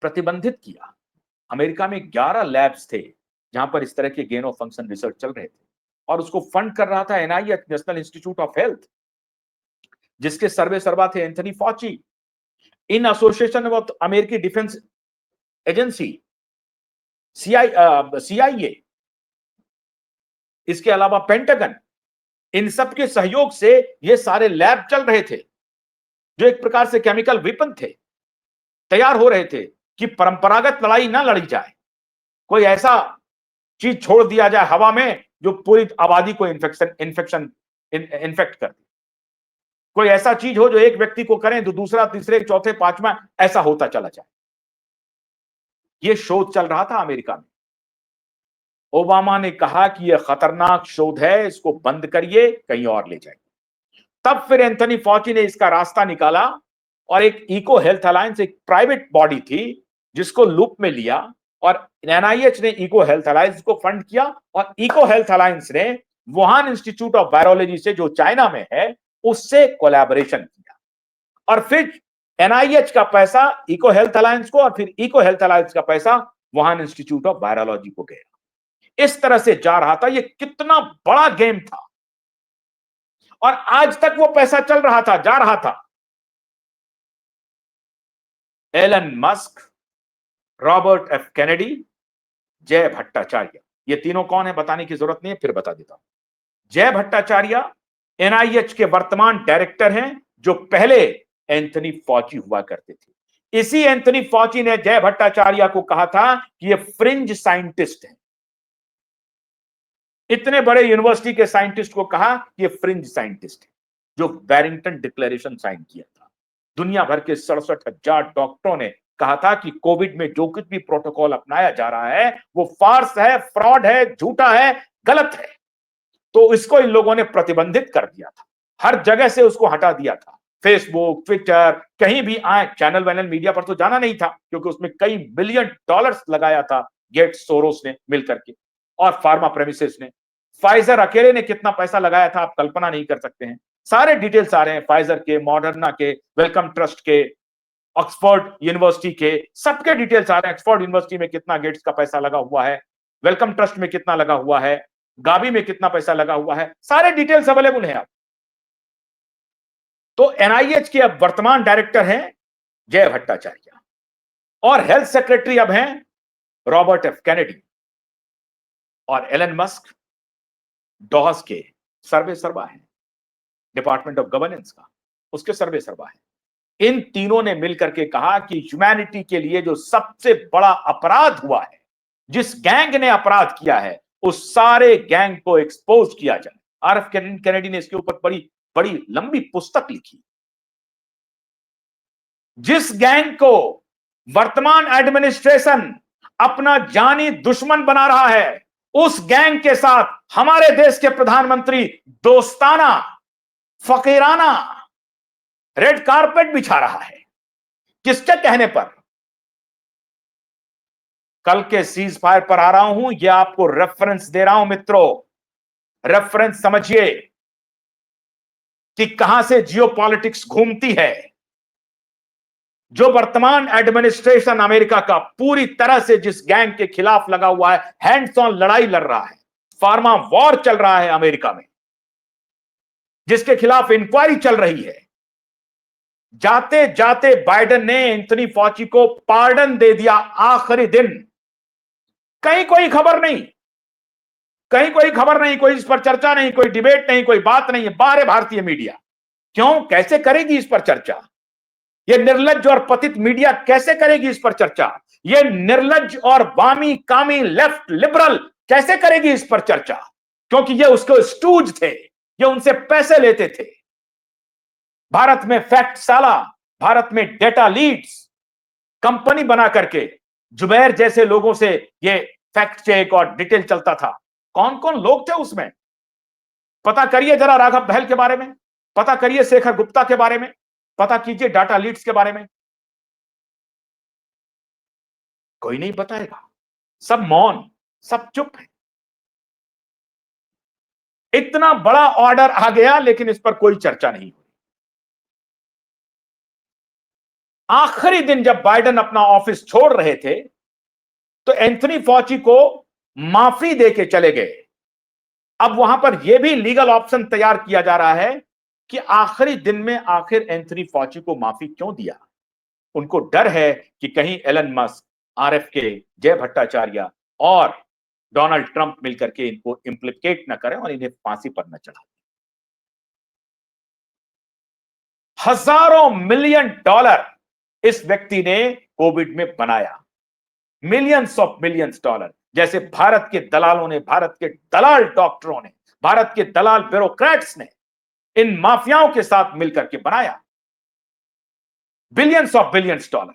प्रतिबंधित किया। अमेरिका में 11 लैब्स थे जहां पर इस तरह के गेन ऑफ फंक्शन रिसर्च चल रहे थे, और उसको फंड कर रहा था NIH, national institute of health, जिसके सर्वे सर्वा थे एंथनी फॉची, इन एसोसिएशन विद अमेरिकी डिफेंस एजेंसी सीआईए, इसके अलावा पेंटागन, इन सब के सहयोग से ये सारे लैब चल रहे थे, जो एक प्रकार से केमिकल वेपन थे, तैयार हो रहे थे कि परंपरागत लड़ाई ना लड़ी जाए, कोई ऐसा चीज छोड़ दिया जाए हवा में जो पूरी आबादी को इन्फेक्ट कर दे। कोई ऐसा चीज हो जो एक व्यक्ति को करें तो दूसरा, तीसरे, चौथे, पांचवा ऐसा होता चला जाए। यह शोध चल रहा था अमेरिका में। ओबामा ने कहा कि यह खतरनाक शोध है, इसको बंद करिए, कहीं और ले जाइए। तब फिर एंथनी फॉची ने इसका रास्ता निकाला और एक इको हेल्थ अलायंस, एक प्राइवेट बॉडी थी जिसको लूप में लिया, और एनआईएच ने इको हेल्थ अलायंस को फंड किया, और इको हेल्थ अलायंस ने वुहान इंस्टीट्यूट ऑफ वायरोलॉजी से, जो चाइना में है, उससे कोलैबोरेशन किया। और फिर एनआईएच का पैसा इको हेल्थ अलायंस को, और फिर इको हेल्थ अलायंस का पैसा वुहान इंस्टीट्यूट ऑफ वायरोलॉजी को गया। इस तरह से जा रहा था। ये कितना बड़ा गेम था, और आज तक वो पैसा चल रहा था, जा रहा था। Elon Musk, Robert F Kennedy, Jay Bhattacharya, ये तीनों कौन है बताने की जरूरत नहीं है, फिर बता देता हूं। जय भट्टाचार्य एनआईएच के वर्तमान डायरेक्टर हैं, जो पहले एंथनी फॉची हुआ करते थे। इसी एंथनी फॉची ने जय भट्टाचार्य को कहा था कि ये फ्रिंज साइंटिस्ट है। इतने बड़े यूनिवर्सिटी के साइंटिस्ट को कहा कि ये फ्रिंज साइंटिस्ट है, जो बैरिंगटन डिक्लेरेशन साइन किया था। दुनिया भर के 67,000 डॉक्टरों ने कहा था कि कोविड में जो कुछ भी प्रोटोकॉल अपनाया जा रहा है वो फार्स है, फ्रॉड है, झूठा है, गलत है। तो इसको इन लोगों ने प्रतिबंधित कर दिया था, हर जगह से उसको हटा दिया था। फेसबुक, ट्विटर, कहीं भी आए, चैनल वैनल मीडिया पर तो जाना नहीं था, क्योंकि उसमें कई बिलियन डॉलर्स लगाया था गेट्स, सोरोस ने मिलकर के, और फार्मा प्रेमिसेस ने। फाइजर अकेले ने कितना पैसा लगाया था आप कल्पना नहीं कर सकते हैं। सारे डिटेल्स आ रहे हैं, फाइजर के, मॉडर्ना के, वेलकम ट्रस्ट के, ऑक्सफोर्ड यूनिवर्सिटी के, सबके डिटेल्स आ रहे हैं। ऑक्सफोर्ड यूनिवर्सिटी में कितना गेट्स का पैसा लगा हुआ है, वेलकम ट्रस्ट में कितना लगा हुआ है, गाबी में कितना पैसा लगा हुआ है, सारे डिटेल्स अवेलेबल हैं आप। तो एनआईएच के अब वर्तमान डायरेक्टर हैं जय भट्टाचार्य, और हेल्थ सेक्रेटरी अब हैं रॉबर्ट एफ कैनेडी, और एलन मस्क डॉस के सर्वे सर्वा है, डिपार्टमेंट ऑफ गवर्नेंस का, उसके सर्वे सर्वा है। इन तीनों ने मिलकर के कहा कि ह्यूमैनिटी के लिए जो सबसे बड़ा अपराध हुआ है, जिस गैंग ने अपराध किया है, उस सारे गैंग को एक्सपोज किया जाए। आरएफ कैनेडी ने इसके ऊपर बड़ी बड़ी लंबी पुस्तक लिखी। जिस गैंग को वर्तमान एडमिनिस्ट्रेशन अपना जानी दुश्मन बना रहा है, उस गैंग के साथ हमारे देश के प्रधानमंत्री दोस्ताना, फकीराना रेड कारपेट बिछा रहा है। किसके कहने पर? कल के सीज फायर पर आ रहा हूं, यह आपको रेफरेंस दे रहा हूं मित्रों, रेफरेंस समझिए कि कहां से जियोपॉलिटिक्स घूमती है। जो वर्तमान एडमिनिस्ट्रेशन अमेरिका का पूरी तरह से जिस गैंग के खिलाफ लगा हुआ है, हैंड्स ऑन लड़ाई लड़ रहा है, फार्मा वॉर चल रहा है अमेरिका में, जिसके खिलाफ इंक्वायरी चल रही है। जाते जाते बाइडेन ने एंथनी फॉची को पार्डन दे दिया आखिरी दिन। कहीं कोई खबर नहीं, कहीं कोई खबर नहीं, कोई इस पर चर्चा नहीं, कोई डिबेट नहीं, कोई बात नहीं है। बाहर भारतीय मीडिया क्यों, कैसे करेगी इस पर चर्चा? यह निर्लज्ज और पतित मीडिया कैसे करेगी इस पर चर्चा? यह निर्लज्ज और वामी कामी लेफ्ट लिबरल कैसे करेगी इस पर चर्चा? क्योंकि ये उसके स्टूज थे, ये उनसे पैसे लेते थे। भारत में फैक्ट साला, भारत में डेटा लीड्स कंपनी बना करके जुबैर जैसे लोगों से ये फैक्ट चेक और डिटेल चलता था। कौन कौन लोग थे उसमें? पता करिए जरा राघव बहल के बारे में, पता करिए शेखर गुप्ता के बारे में, पता कीजिए डाटा लीड्स के बारे में। कोई नहीं बताएगा, सब मौन, सब चुप है। इतना बड़ा ऑर्डर आ गया, लेकिन इस पर कोई चर्चा नहीं हुई। आखिरी दिन जब बाइडेन अपना ऑफिस छोड़ रहे थे, तो एंथनी फॉची को माफी देके चले गए। अब वहां पर यह भी लीगल ऑप्शन तैयार किया जा रहा है कि आखिरी दिन में आखिर एंथनी फॉची को माफी क्यों दिया। उनको डर है कि कहीं एलन मस्क, आरएफ के, जय भट्टाचार्य और डोनाल्ड ट्रंप मिलकर के इनको इंप्लीकेट न करें और इन्हें फांसी पर न चढ़ा। हजारों मिलियन डॉलर इस व्यक्ति ने कोविड में बनाया, मिलियंस ऑफ मिलियंस डॉलर। जैसे भारत के दलालों ने, भारत के दलाल डॉक्टरों ने, भारत के दलाल ब्यूरोक्रेट्स ने इन माफियाओं के साथ मिलकर के बनाया, बिलियंस ऑफ बिलियंस डॉलर।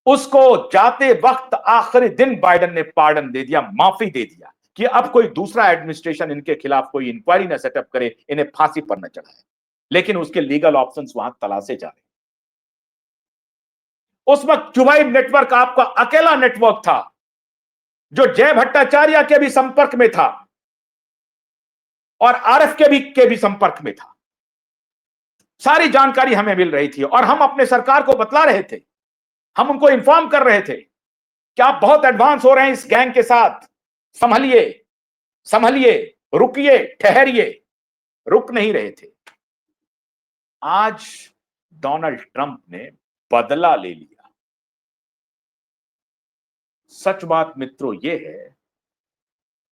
उसको जाते वक्त आखिरी दिन बाइडेन ने पार्डन दे दिया, माफी दे दिया कि अब कोई दूसरा एडमिनिस्ट्रेशन इनके खिलाफ कोई इंक्वायरी न सेटअप करे, इन्हें फांसी पर न चढ़ाए। लेकिन उसके लीगल ऑप्शंस वहां तलाशे जा रहे। उस वक्त जुबाइब नेटवर्क आपका अकेला नेटवर्क था जो जय भट्टाचार्य के भी संपर्क में था और आरएफ के भी संपर्क में था। सारी जानकारी हमें मिल रही थी और हम अपने सरकार को बतला रहे थे, हम उनको इन्फॉर्म कर रहे थे कि आप बहुत एडवांस हो रहे हैं इस गैंग के साथ, संभलिए संभलिए, रुकिए, ठहरिए। रुक नहीं रहे थे। आज डोनाल्ड ट्रंप ने बदला ले लिया। सच बात मित्रों यह है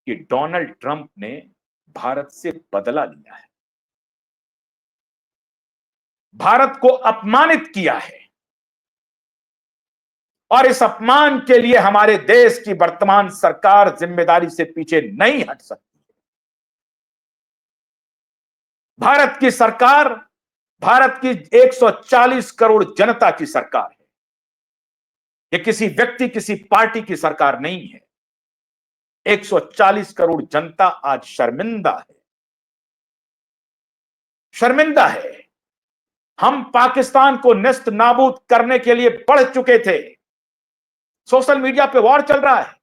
कि डोनाल्ड ट्रंप ने भारत से बदला लिया है, भारत को अपमानित किया है और इस अपमान के लिए हमारे देश की वर्तमान सरकार जिम्मेदारी से पीछे नहीं हट सकती। भारत की सरकार, भारत की 140 करोड़ जनता की सरकार है। यह किसी व्यक्ति, किसी पार्टी की सरकार नहीं है। 140 करोड़ जनता आज शर्मिंदा है, शर्मिंदा है। हम पाकिस्तान को नेस्त नाबूद करने के लिए बढ़ चुके थे। सोशल मीडिया पे वॉर चल रहा है।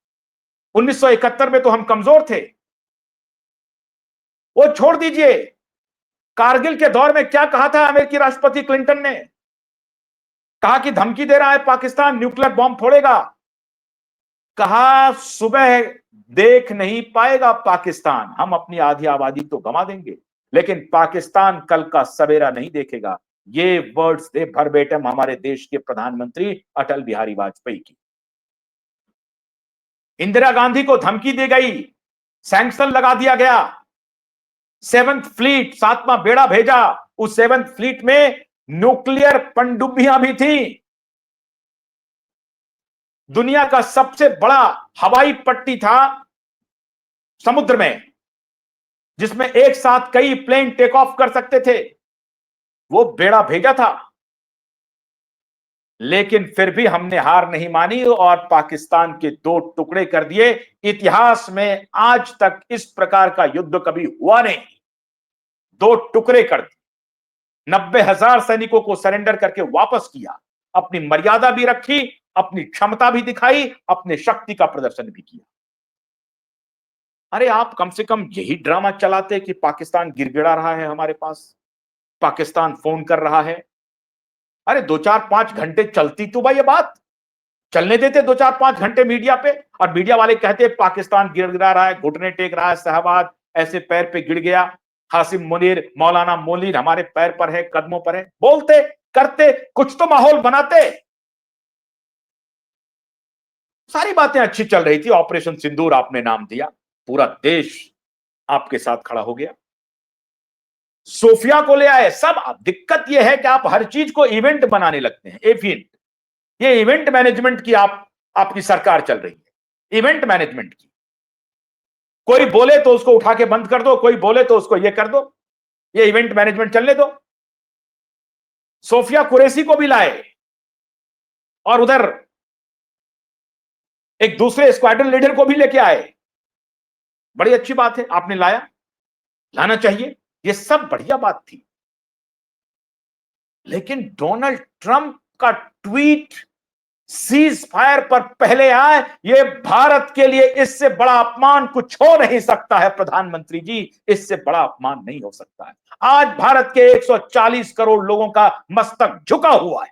1971 में तो हम कमजोर थे, वो छोड़ दीजिए। कारगिल के दौर में क्या कहा था अमेरिकी राष्ट्रपति क्लिंटन ने? कहा कि धमकी दे रहा है पाकिस्तान, न्यूक्लियर बॉम्ब फोड़ेगा। कहा सुबह देख नहीं पाएगा पाकिस्तान, हम अपनी आधी आबादी तो गंवा देंगे लेकिन पाकिस्तान कल का सवेरा नहीं देखेगा। ये वर्ड्स थे भरबेटम हमारे देश के प्रधानमंत्री अटल बिहारी वाजपेयी की। इंदिरा गांधी को धमकी दी गई, सैंक्शन लगा दिया गया। 7th फ्लीट, 7वां बेड़ा भेजा। उस 7th फ्लीट में न्यूक्लियर पनडुब्बियां भी थी। दुनिया का सबसे बड़ा हवाई पट्टी था समुद्र में, जिसमें एक साथ कई प्लेन टेक ऑफ कर सकते थे। वो बेड़ा भेजा था, लेकिन फिर भी हमने हार नहीं मानी और पाकिस्तान के 2 टुकड़े कर दिए। इतिहास में आज तक इस प्रकार का युद्ध कभी हुआ नहीं। 2 टुकड़े कर दिए, 90,000 सैनिकों को सरेंडर करके वापस किया, अपनी मर्यादा भी रखी, अपनी क्षमता भी दिखाई, अपने शक्ति का प्रदर्शन भी किया। अरे आप कम से कम यही ड्रामा चलाते कि पाकिस्तान गिड़गिड़ा रहा है हमारे पास, पाकिस्तान फोन कर रहा है। अरे 2-4-5 घंटे चलती तो भाई ये बात, चलने देते 2-4-5 घंटे मीडिया पे। और मीडिया वाले कहते पाकिस्तान गिड़गिड़ा रहा है, घुटने टेक रहा है, शहबाज ऐसे पैर पे गिर गया, हासिम मुनीर, मौलाना मोलीन हमारे पैर पर है, कदमों पर है। बोलते, करते, कुछ तो माहौल बनाते। सारी बातें अच्छी चल रही थी। ऑपरेशन सिंदूर आपने नाम दिया, पूरा देश आपके साथ खड़ा हो गया। सोफिया को ले आए सब। दिक्कत यह है कि आप हर चीज को इवेंट बनाने लगते हैं। इवेंट, ये इवेंट मैनेजमेंट की आपकी सरकार चल रही है, इवेंट मैनेजमेंट की। कोई बोले तो उसको उठा के बंद कर दो, कोई बोले तो उसको ये कर दो, ये इवेंट मैनेजमेंट चलने दो। सोफिया कुरैशी को भी लाए और उधर एक दूसरे स्क्वाड्रन लीडर को भी लेके आए। बड़ी अच्छी बात है, आपने लाया, लाना चाहिए, ये सब बढ़िया बात थी। लेकिन डोनाल्ड ट्रंप का ट्वीट सीज फायर पर पहले आए, ये भारत के लिए इससे बड़ा अपमान कुछ हो नहीं सकता है। प्रधानमंत्री जी, इससे बड़ा अपमान नहीं हो सकता है। आज भारत के 140 करोड़ लोगों का मस्तक झुका हुआ है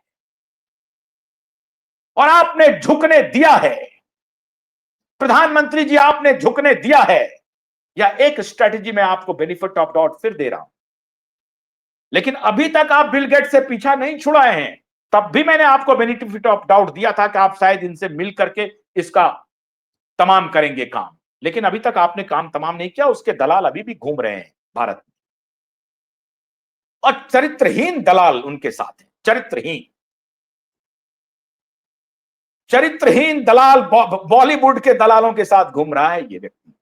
और आपने झुकने दिया है। प्रधानमंत्री जी, आपने झुकने दिया है। या एक स्ट्रेटेजी में आपको बेनिफिट ऑफ डाउट फिर दे रहा हूं, लेकिन अभी तक आप बिल गेट्स से पीछा नहीं छुड़ाए हैं। तब भी मैंने आपको बेनिफिट ऑफ डाउट दिया था कि आप शायद इनसे मिल करके इसका तमाम करेंगे काम, लेकिन अभी तक आपने काम तमाम नहीं किया। उसके दलाल अभी भी घूम रहे हैं भारत में। और चरित्रहीन दलाल उनके साथ है, चरित्रहीन दलाल बॉलीवुड के दलालों के साथ घूम रहा है ये व्यक्ति।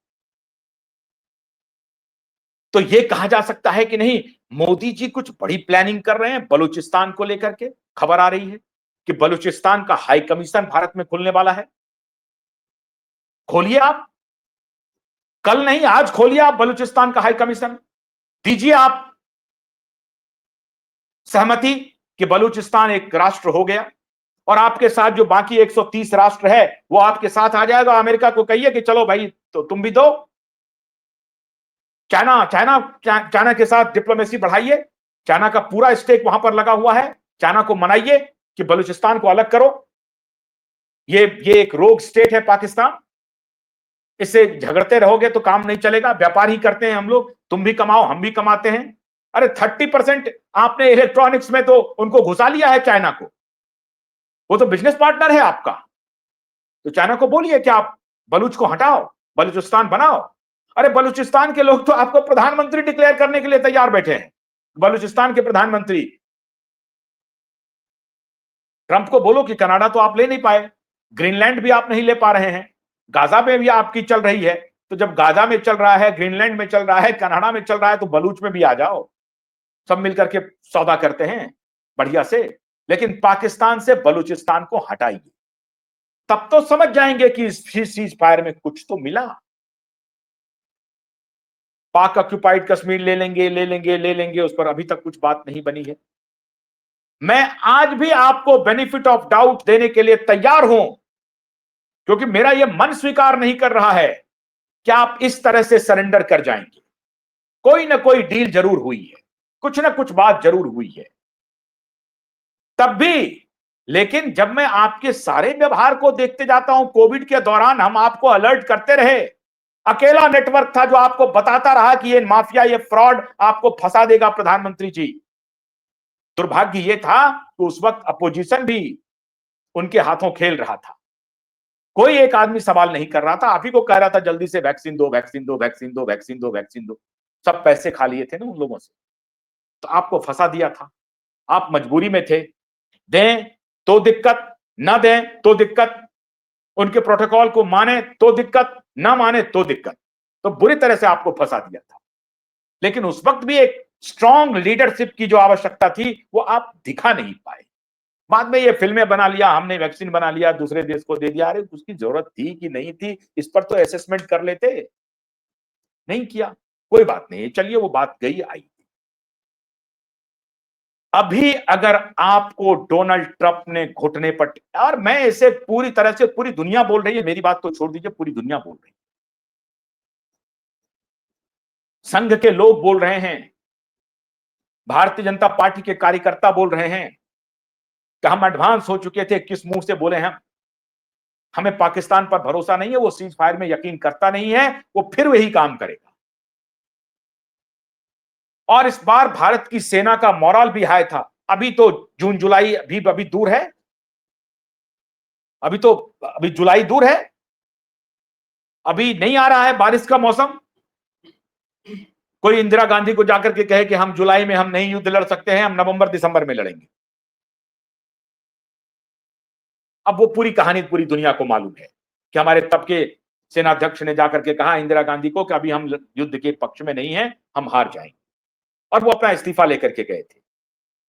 तो ये कहा जा सकता है कि नहीं मोदी जी कुछ बड़ी प्लानिंग कर रहे हैं बलूचिस्तान को लेकर के। खबर आ रही है कि बलूचिस्तान का हाई कमीशन भारत में खुलने वाला है। खोलिए आप, कल नहीं आज खोलिए आप बलूचिस्तान का हाई कमीशन, दीजिए आप सहमति कि बलूचिस्तान एक राष्ट्र हो गया और आपके साथ जो बाकी 130 राष्ट्र है वो आपके साथ आ जाएगा। अमेरिका को कहिए कि चलो भाई तो तुम भी दो। चाइना के साथ डिप्लोमेसी बढ़ाइए। चाइना का पूरा स्टेक वहां पर लगा हुआ है। चाइना को मनाइए कि बलूचिस्तान को अलग करो। ये एक रोग स्टेट है पाकिस्तान, इससे झगड़ते रहोगे तो काम नहीं चलेगा। व्यापार ही करते हैं हम लोग, तुम भी कमाओ हम भी कमाते हैं। अरे 30% आपने इलेक्ट्रॉनिक्स में तो उनको घुसा लिया है चाइना को, वो तो बिजनेस पार्टनर है आपका। तो चाइना को बोलिए कि आप बलूच को हटाओ, बलूचिस्तान बनाओ। अरे बलूचिस्तान के लोग तो आपको प्रधानमंत्री डिक्लेयर करने के लिए तैयार बैठे हैं। बलूचिस्तान के प्रधानमंत्री ट्रंप को बोलो कि कनाडा तो आप ले नहीं पाए, ग्रीनलैंड भी आप नहीं ले पा रहे हैं, गाजा में भी आपकी चल रही है। तो जब गाजा में चल रहा है, ग्रीनलैंड में चल रहा है, कनाडा में चल रहा है, तो बलूच में भी आ जाओ, सब मिलकर के सौदा करते हैं बढ़िया से। लेकिन पाकिस्तान से बलूचिस्तान को हटाइए, तब तो समझ जाएंगे कि इस सीज फायर में कुछ तो मिला। पाक ऑक्यूपाइड कश्मीर ले लेंगे, उस पर अभी तक कुछ बात नहीं बनी है। मैं आज भी आपको बेनिफिट ऑफ डाउट देने के लिए तैयार हूं, क्योंकि मेरा यह मन स्वीकार नहीं कर रहा है कि आप इस तरह से सरेंडर कर जाएंगे। कोई ना कोई डील जरूर हुई है, कुछ ना कुछ बात जरूर हुई है तब भी। लेकिन जब मैं आपके सारे व्यवहार को देखते जाता हूं, कोविड के दौरान हम आपको अलर्ट करते रहे, अकेला नेटवर्क था जो आपको बताता रहा कि ये माफिया, ये फ्रॉड आपको फंसा देगा प्रधानमंत्री जी। दुर्भाग्य ये था कि उस वक्त अपोजिशन भी उनके हाथों खेल रहा था। कोई एक आदमी सवाल नहीं कर रहा था, आप ही को कह रहा था जल्दी से वैक्सीन दो, वैक्सीन दो, वैक्सीन दो, वैक्सीन दो, वैक्सीन दो। सब पैसे खा लिए थे ना उन लोगों से, तो आपको फंसा दिया था। आप मजबूरी में थे, दें तो दिक्कत, ना दें तो दिक्कत। उनके प्रोटोकॉल को माने तो दिक्कत, ना माने तो दिक्कत। तो बुरी तरह से आपको फंसा दिया था। लेकिन उस वक्त भी एक स्ट्रांग लीडरशिप की जो आवश्यकता थी वो आप दिखा नहीं पाए। बाद में ये फिल्में बना लिया, हमने वैक्सीन बना लिया, दूसरे देश को दे दिया। अरे उसकी जरूरत थी कि नहीं थी, इस पर तो असेसमेंट कर लेते, नहीं किया। कोई बात नहीं, चलिए वो बात गई आई। अभी अगर आपको डोनाल्ड ट्रंप ने घुटने पर, और मैं इसे पूरी तरह से, पूरी दुनिया बोल रही है, मेरी बात तो छोड़ दीजिए, पूरी दुनिया बोल रही है, संघ के लोग बोल रहे हैं, भारतीय जनता पार्टी के कार्यकर्ता बोल रहे हैं कि हम एडवांस हो चुके थे। किस मुंह से बोले हम, हमें पाकिस्तान पर भरोसा नहीं है, वो सीज फायर में यकीन करता नहीं है, वो फिर वही काम करेगा। और इस बार भारत की सेना का मोरल भी हाई था। अभी तो जून जुलाई अभी दूर है, अभी जुलाई दूर है, अभी नहीं आ रहा है बारिश का मौसम। कोई इंदिरा गांधी को जाकर के कहे कि हम जुलाई में हम नहीं युद्ध लड़ सकते हैं, हम नवंबर दिसंबर में लड़ेंगे। अब वो पूरी कहानी पूरी दुनिया को मालूम है कि हमारे तब के सेनाध्यक्ष ने जाकर के कहा इंदिरा गांधी को कि अभी हम युद्ध के पक्ष में नहीं हैं, हम हार जाएंगे। और वो अपना इस्तीफा लेकर के गए थे।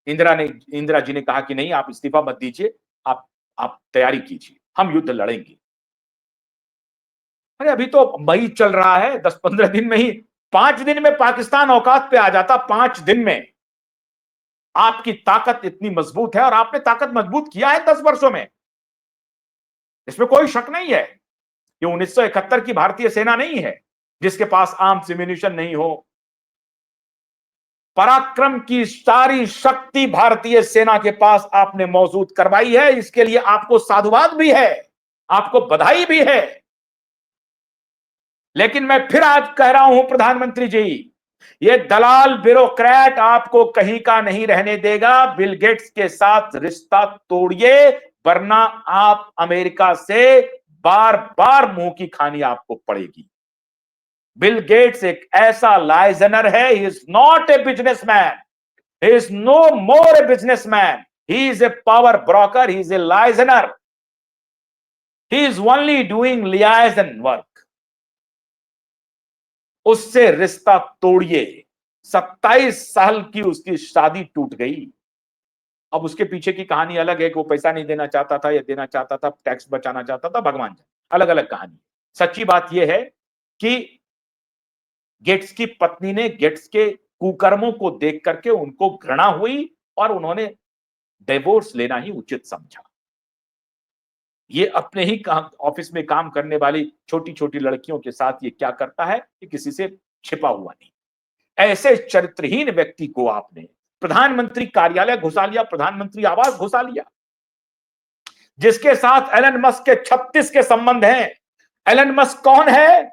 इंदिरा जी ने कहा कि नहीं, आप इस्तीफा मत दीजिए, आप तैयारी कीजिए, हम युद्ध लड़ेंगे। अरे अभी तो मई चल रहा है, 10-15 दिन में ही, 5 दिन में पाकिस्तान औकात पे आ जाता। 5 दिन में आपकी ताकत इतनी मजबूत है, और आपने ताकत मजबूत किया है 10 वर्षों में, इसमें कोई शक नहीं है। ये 1971 की भारतीय सेना नहीं है जिसके पास आर्म्स एम्यूनिशन नहीं हो। पराक्रम की सारी शक्ति भारतीय सेना के पास आपने मौजूद करवाई है। इसके लिए आपको साधुवाद भी है, आपको बधाई भी है। लेकिन मैं फिर आज कह रहा हूं प्रधानमंत्री जी, ये दलाल ब्यूरोक्रेट आपको कहीं का नहीं रहने देगा। बिल गेट्स के साथ रिश्ता तोड़िए, वरना आप अमेरिका से बार बार मुंह की खानी आपको पड़ेगी। बिल गेट्स एक ऐसा लाइजनर है, he is not a businessman, He is no more a businessman. He is a power broker. He is a liaisonner. He is only doing liaison work. उससे रिश्ता तोड़िए। 27 साल की उसकी शादी टूट गई। अब उसके पीछे की कहानी अलग है कि वो पैसा नहीं देना चाहता था या देना चाहता था, टैक्स बचाना चाहता था, भगवान जाने, अलग अलग कहानी। सच्ची बात यह है कि गेट्स की पत्नी ने गेट्स के कुकर्मों को देख करके उनको घृणा हुई और उन्होंने डिवोर्स लेना ही उचित समझा। ये अपने ही ऑफिस में काम करने वाली छोटी छोटी लड़कियों के साथ ये क्या करता है कि किसी से छिपा हुआ नहीं। ऐसे चरित्रहीन व्यक्ति को आपने प्रधानमंत्री कार्यालय घुसा लिया, प्रधानमंत्री आवास घुसा लिया, जिसके साथ एलन मस्क के 36 के संबंध हैं। एलन मस्क कौन है?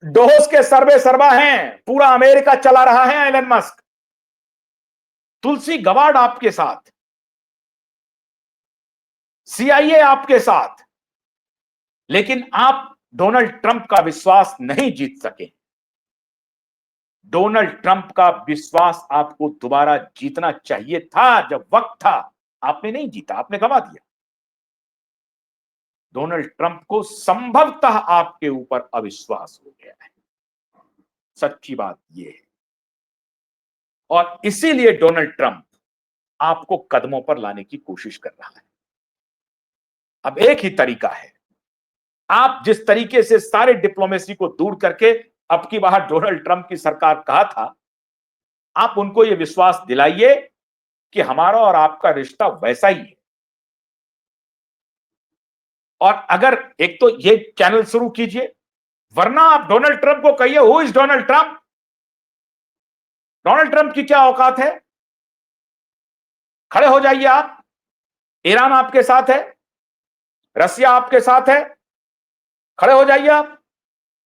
डोस के सर्वे सर्वा हैं, पूरा अमेरिका चला रहा है एलन मस्क। तुलसी गवार्ड आपके साथ, सीआईए आपके साथ, लेकिन आप डोनाल्ड ट्रंप का विश्वास नहीं जीत सके। डोनाल्ड ट्रंप का विश्वास आपको दोबारा जीतना चाहिए था, जब वक्त था। आपने नहीं जीता, आपने गवा दिया। डोनाल्ड ट्रंप को संभवतः आपके ऊपर अविश्वास हो गया है, सच्ची बात यह है। और इसीलिए डोनाल्ड ट्रंप आपको कदमों पर लाने की कोशिश कर रहा है। अब एक ही तरीका है, आप जिस तरीके से सारे डिप्लोमेसी को दूर करके अब की बार डोनाल्ड ट्रंप की सरकार कहा था, आप उनको यह विश्वास दिलाइए कि हमारा और आपका रिश्ता वैसा ही है। और अगर एक तो ये चैनल शुरू कीजिए, वरना आप डोनाल्ड ट्रंप को कहिए, who is Donald Trump? Donald Trump की क्या औकात है? खड़े हो जाइए आप। ईरान आपके साथ है, रसिया आपके साथ है, खड़े हो जाइए आप।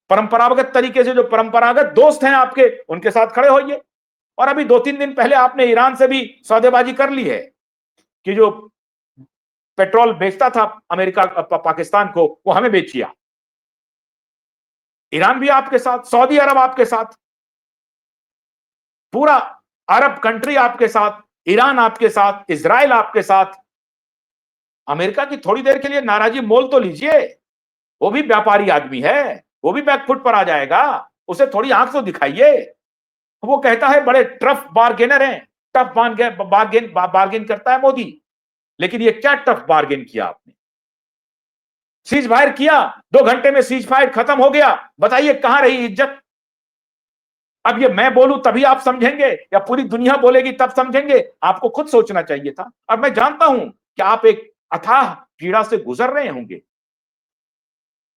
परंपरागत तरीके से जो परंपरागत दोस्त हैं आपके, उनके साथ खड़े होइए। और अभी 2-3 दिन पहले आपने ईरान से भी सौदेबाजी कर ली है कि जो पेट्रोल बेचता था अमेरिका पाकिस्तान को, वो हमें बेचिए। ईरान भी आपके साथ, सऊदी अरब आपके साथ, पूरा अरब कंट्री आपके साथ, ईरान आपके साथ, इजराइल आपके साथ। अमेरिका की थोड़ी देर के लिए नाराजगी मोल तो लीजिए, वो भी व्यापारी आदमी है, वो भी बैकफुट पर आ जाएगा, उसे थोड़ी आंख तो दिखाइए। वो कहता है बड़े टफ बार्गेनर हैं, टफ बार्गेन करता है मोदी, लेकिन ये क्या टफ बार्गेन किया आपने? सीज फायर किया, 2 घंटे में सीज फायर खत्म हो गया, बताइए कहां रही इज्जत? अब ये मैं बोलूं तभी आप समझेंगे या पूरी दुनिया बोलेगी तब समझेंगे? आपको खुद सोचना चाहिए था। और मैं जानता हूं कि आप एक अथाह पीड़ा से गुजर रहे होंगे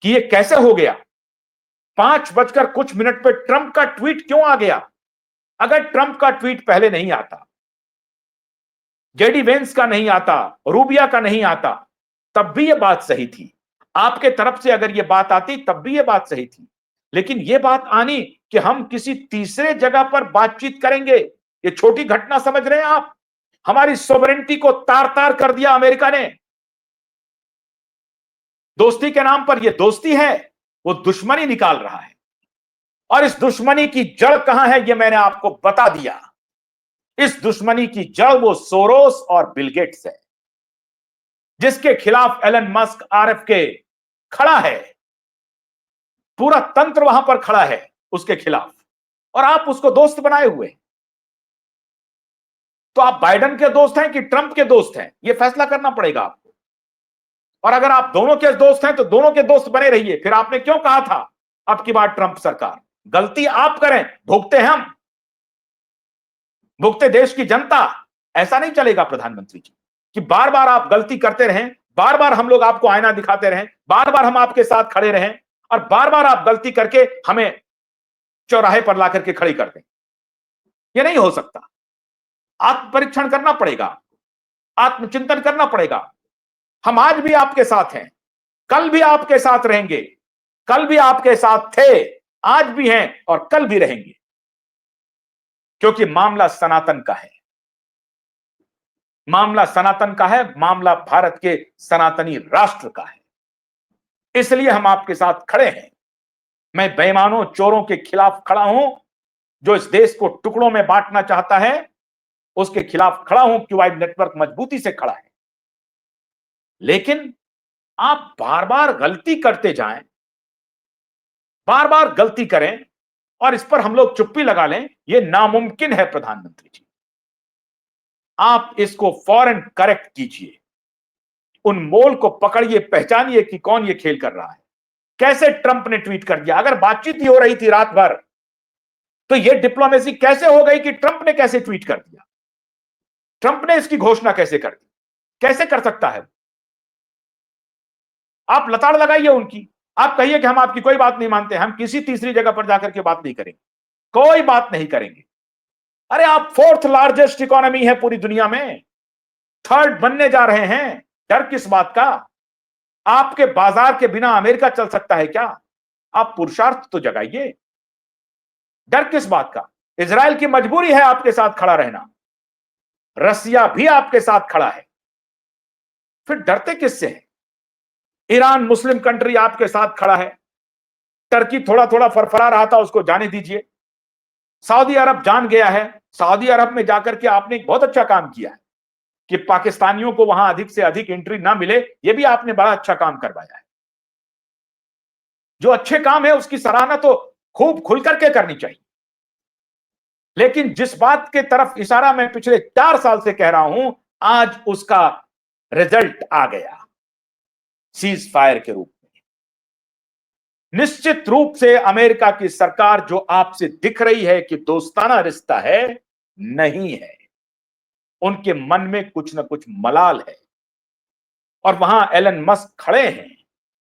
कि ये कैसे हो गया। 5:00 पे ट्रंप का ट्वीट क्यों आ गया? अगर ट्रंप का ट्वीट पहले नहीं आता, जेडी वेंस का नहीं आता, रूबिया का नहीं आता, तब भी यह बात सही थी। आपके तरफ से अगर यह बात आती तब भी यह बात सही थी। लेकिन यह बात आनी कि हम किसी तीसरे जगह पर बातचीत करेंगे, ये छोटी घटना समझ रहे हैं आप? हमारी सोवरेनिटी को तार तार कर दिया अमेरिका ने। दोस्ती के नाम पर यह दोस्ती है, वो दुश्मनी निकाल रहा है। और इस दुश्मनी की जड़ कहां है, यह मैंने आपको बता दिया। इस दुश्मनी की जड़ वो सोरोस और बिल गेट्स है, जिसके खिलाफ एलन मस्क आरएफके खड़ा है। पूरा तंत्र वहां पर खड़ा है उसके खिलाफ, और आप उसको दोस्त बनाए हुए। तो आप बाइडेन के दोस्त हैं कि ट्रंप के दोस्त हैं, यह फैसला करना पड़ेगा आपको। और अगर आप दोनों के दोस्त हैं तो दोनों के दोस्त बने रहिए। फिर आपने क्यों कहा था अब की बार ट्रंप सरकार? गलती आप करें, भुगते हम, भुगते देश की जनता। ऐसा नहीं चलेगा प्रधानमंत्री जी कि बार बार आप गलती करते रहें, बार बार हम लोग आपको आईना दिखाते रहें, बार बार हम आपके साथ खड़े रहें, और बार बार आप गलती करके हमें चौराहे पर ला करके खड़ी कर दें। यह नहीं हो सकता। आत्मपरीक्षण करना पड़ेगा, आत्मचिंतन करना पड़ेगा। हम आज भी आपके साथ हैं, कल भी आपके साथ रहेंगे, कल भी आपके साथ थे, आज भी हैं और कल भी रहेंगे, क्योंकि मामला सनातन का है। मामला सनातन का है, मामला भारत के सनातनी राष्ट्र का है। इसलिए हम आपके साथ खड़े हैं। मैं बेईमानों चोरों के खिलाफ खड़ा हूं, जो इस देश को टुकड़ों में बांटना चाहता है, उसके खिलाफ खड़ा हूं, क्यूबाइड नेटवर्क मजबूती से खड़ा है। लेकिन आप बार बार गलती करते जाएं, बार बार गलती करें और इस पर हम लोग चुप्पी लगा लें, यह नामुमकिन है प्रधानमंत्री जी। आप इसको फौरन करेक्ट कीजिए, उन मोल को पकड़िए, पहचानिए कि कौन ये खेल कर रहा है। कैसे ट्रंप ने ट्वीट कर दिया? अगर बातचीत ही हो रही थी रात भर, तो यह डिप्लोमेसी कैसे हो गई कि ट्रंप ने कैसे ट्वीट कर दिया? ट्रंप ने इसकी घोषणा कैसे कर दी? कैसे कर सकता है? आप लताड़ लगाइए उनकी, आप कहिए कि हम आपकी कोई बात नहीं मानते, हम किसी तीसरी जगह पर जाकर के बात नहीं करेंगे, कोई बात नहीं करेंगे। अरे आप फोर्थ लार्जेस्ट इकोनॉमी है पूरी दुनिया में, थर्ड बनने जा रहे हैं, डर किस बात का? आपके बाजार के बिना अमेरिका चल सकता है क्या? आप पुरुषार्थ तो जगाइए, डर किस बात का? इजराइल की मजबूरी है आपके साथ खड़ा रहना, रसिया भी आपके साथ खड़ा है, फिर डरते किससे हैं? ईरान मुस्लिम कंट्री आपके साथ खड़ा है, टर्की थोड़ा थोड़ा फरफरा रहा था, उसको जाने दीजिए। सऊदी अरब जान गया है, सऊदी अरब में जाकर के आपने एक बहुत अच्छा काम किया है कि पाकिस्तानियों को वहां अधिक से अधिक एंट्री ना मिले, यह भी आपने बड़ा अच्छा काम करवाया है। जो अच्छे काम है उसकी सराहना तो खूब खुल करके करनी चाहिए। लेकिन जिस बात के तरफ इशारा मैं पिछले 4 साल से कह रहा हूं, आज उसका रिजल्ट आ गया सीज फायर के रूप में। निश्चित रूप से अमेरिका की सरकार जो आपसे दिख रही है कि दोस्ताना रिश्ता है, नहीं है। उनके मन में कुछ ना कुछ मलाल है। और वहां एलन मस्क खड़े हैं,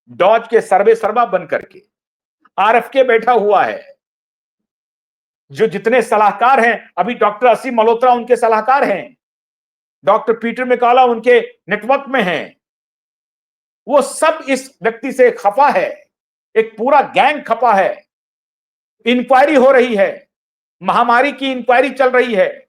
डॉज के सर्वे सर्वा बन करके, आरएफके बैठा हुआ है। जो जितने सलाहकार हैं, अभी डॉक्टर असीम मल्होत्रा उनके सलाहकार हैं, डॉक्टर पीटर मैकॉला उनके नेटवर्क में हैं। वो सब इस व्यक्ति से खफा है, एक पूरा गैंग खफा है। इंक्वायरी हो रही है, महामारी की इंक्वायरी चल रही है।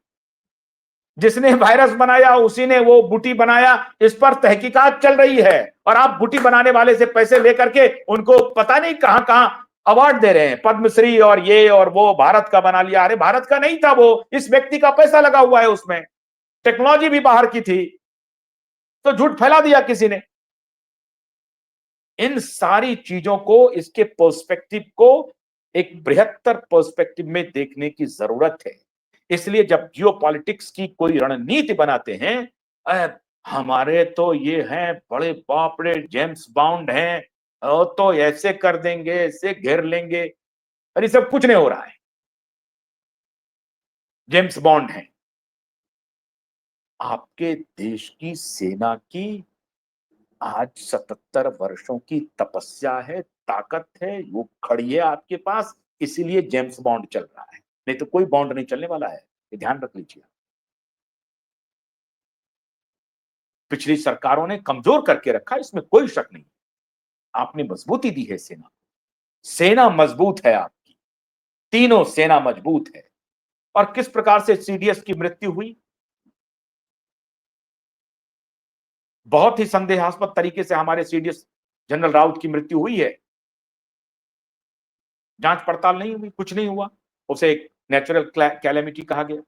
जिसने वायरस बनाया उसी ने वो बूटी बनाया, इस पर तहकीकात चल रही है। और आप बूटी बनाने वाले से पैसे लेकर के उनको पता नहीं कहां कहां अवार्ड दे रहे हैं, पद्मश्री और ये और वो, भारत का बना लिया। अरे भारत का नहीं था वो, इस व्यक्ति का पैसा लगा हुआ है उसमें, टेक्नोलॉजी भी बाहर की थी, तो झूठ फैला दिया किसी ने। इन सारी चीजों को, इसके पर्सपेक्टिव को एक बृहत्तर पर्सपेक्टिव में देखने की जरूरत है। इसलिए जब जियोपॉलिटिक्स की कोई रणनीति बनाते हैं, हमारे तो ये हैं बड़े बाप रे जेम्स बॉन्ड हैं, तो ऐसे कर देंगे, ऐसे घेर लेंगे। अरे सब कुछ नहीं हो रहा है, जेम्स बॉन्ड हैं। आपके देश की सेना की आज 77 वर्षों की तपस्या है, ताकत है, वो खड़ी है आपके पास, इसीलिए जेम्स बॉन्ड चल रहा है, नहीं तो कोई बॉन्ड नहीं चलने वाला है, ये ध्यान रख लीजिए। पिछली सरकारों ने कमजोर करके रखा, इसमें कोई शक नहीं। आपने मजबूती दी है सेना, सेना मजबूत है आपकी, तीनों सेना मजबूत है। और किस प्रकार से सीडीएस की मृत्यु हुई, बहुत ही संदेहास्पद तरीके से हमारे सीडीएस जनरल राउत की मृत्यु हुई है। जांच पड़ताल नहीं हुई, कुछ नहीं हुआ, उसे एक नेचुरल कैलेमिटी कहा गया।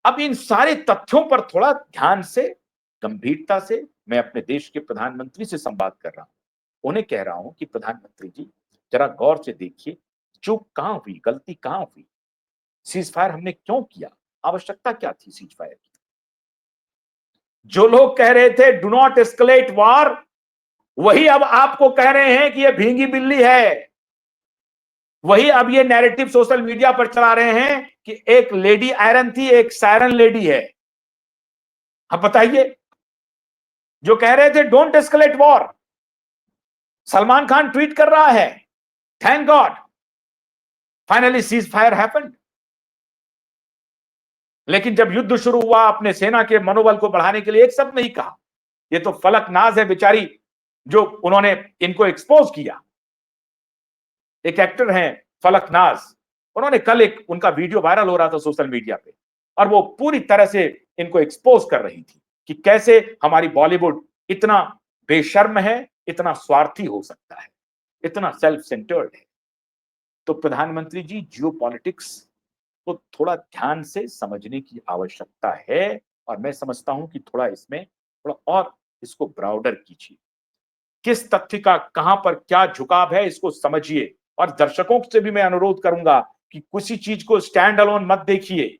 अब इन सारे तथ्यों पर थोड़ा ध्यान से, गंभीरता से मैं अपने देश के प्रधानमंत्री से संवाद कर रहा हूं। उन्हें कह रहा हूं कि प्रधानमंत्री जी, जरा गौर से देखिए, चूक कहां हुई, गलती कहां हुई, सीज फायर हमने क्यों किया, आवश्यकता क्या थी सीज फायर की? जो लोग कह रहे थे डू नॉट एस्केलेट वॉर, वही अब आपको कह रहे हैं कि ये भींगी बिल्ली है। वही अब ये नैरेटिव सोशल मीडिया पर चला रहे हैं कि एक लेडी आयरन थी, एक सायरन लेडी है। अब बताइए, जो कह रहे थे don't escalate war, Salman Khan tweet कर रहा है thank God finally cease fire happened. लेकिन जब युद्ध शुरू हुआ, अपने सेना के मनोबल को बढ़ाने के लिए एक शब्द नहीं कहा। ये तो फलक नाज है बेचारी, जो उन्होंने इनको एक्सपोज किया। एक एक्टर हैं फलक नाज, उन्होंने कल एक उनका वीडियो वायरल हो रहा था सोशल मीडिया पे, और वो पूरी तरह से इनको एक्सपोज कर रही थी कि कैसे हमारी बॉलीवुड इतना बेशर्म है, इतना स्वार्थी हो सकता है, इतना सेल्फ सेंटर्ड है। तो प्रधानमंत्री जी, जियोपॉलिटिक्स तो थोड़ा ध्यान से समझने की आवश्यकता है और मैं समझता हूं कि थोड़ा इसमें थोड़ा और इसको ब्रॉडर कीजिए। किस तथ्य का कहां पर क्या झुकाव है इसको समझिए और दर्शकों से भी मैं अनुरोध करूंगा कि किसी चीज को स्टैंड अलोन मत देखिए।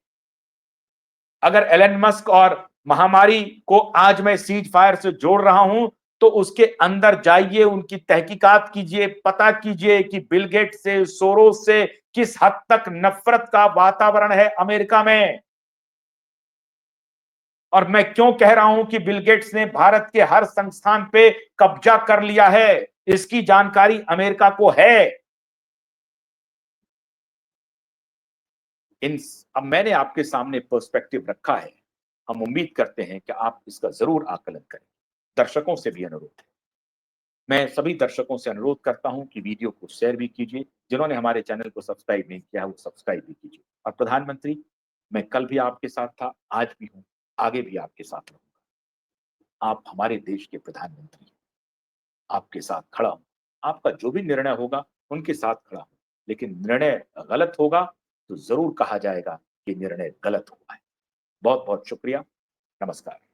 अगर एलन मस्क और महामारी को आज मैं सीज फायर से जोड़ रहा हूं तो उसके अंदर जाइए, उनकी तहकीकात कीजिए, पता कीजिए कि बिल गेट से, सोरोस से किस हद तक नफरत का वातावरण है अमेरिका में। और मैं क्यों कह रहा हूं कि बिल गेट्स ने भारत के हर संस्थान पे कब्जा कर लिया है, इसकी जानकारी अमेरिका को है। इन अब मैंने आपके सामने पर्सपेक्टिव रखा है। हम उम्मीद करते हैं कि आप इसका जरूर आकलन करें। दर्शकों से भी अनुरोध है। मैं सभी दर्शकों से अनुरोध करता हूं कि वीडियो को शेयर भी कीजिए। जिन्होंने हमारे चैनल को सब्सक्राइब नहीं किया है वो सब्सक्राइब भी कीजिए। और प्रधानमंत्री, मैं कल भी आपके साथ था, आज भी हूं, आगे भी आपके साथ रहूंगा। आप हमारे देश के प्रधानमंत्री हैं। आपके साथ खड़ा हूं। आपका जो भी निर्णय होगा उनके साथ खड़ा हूं। लेकिन निर्णय गलत होगा तो जरूर कहा जाएगा कि निर्णय गलत हुआ है। बहुत बहुत शुक्रिया। नमस्कार।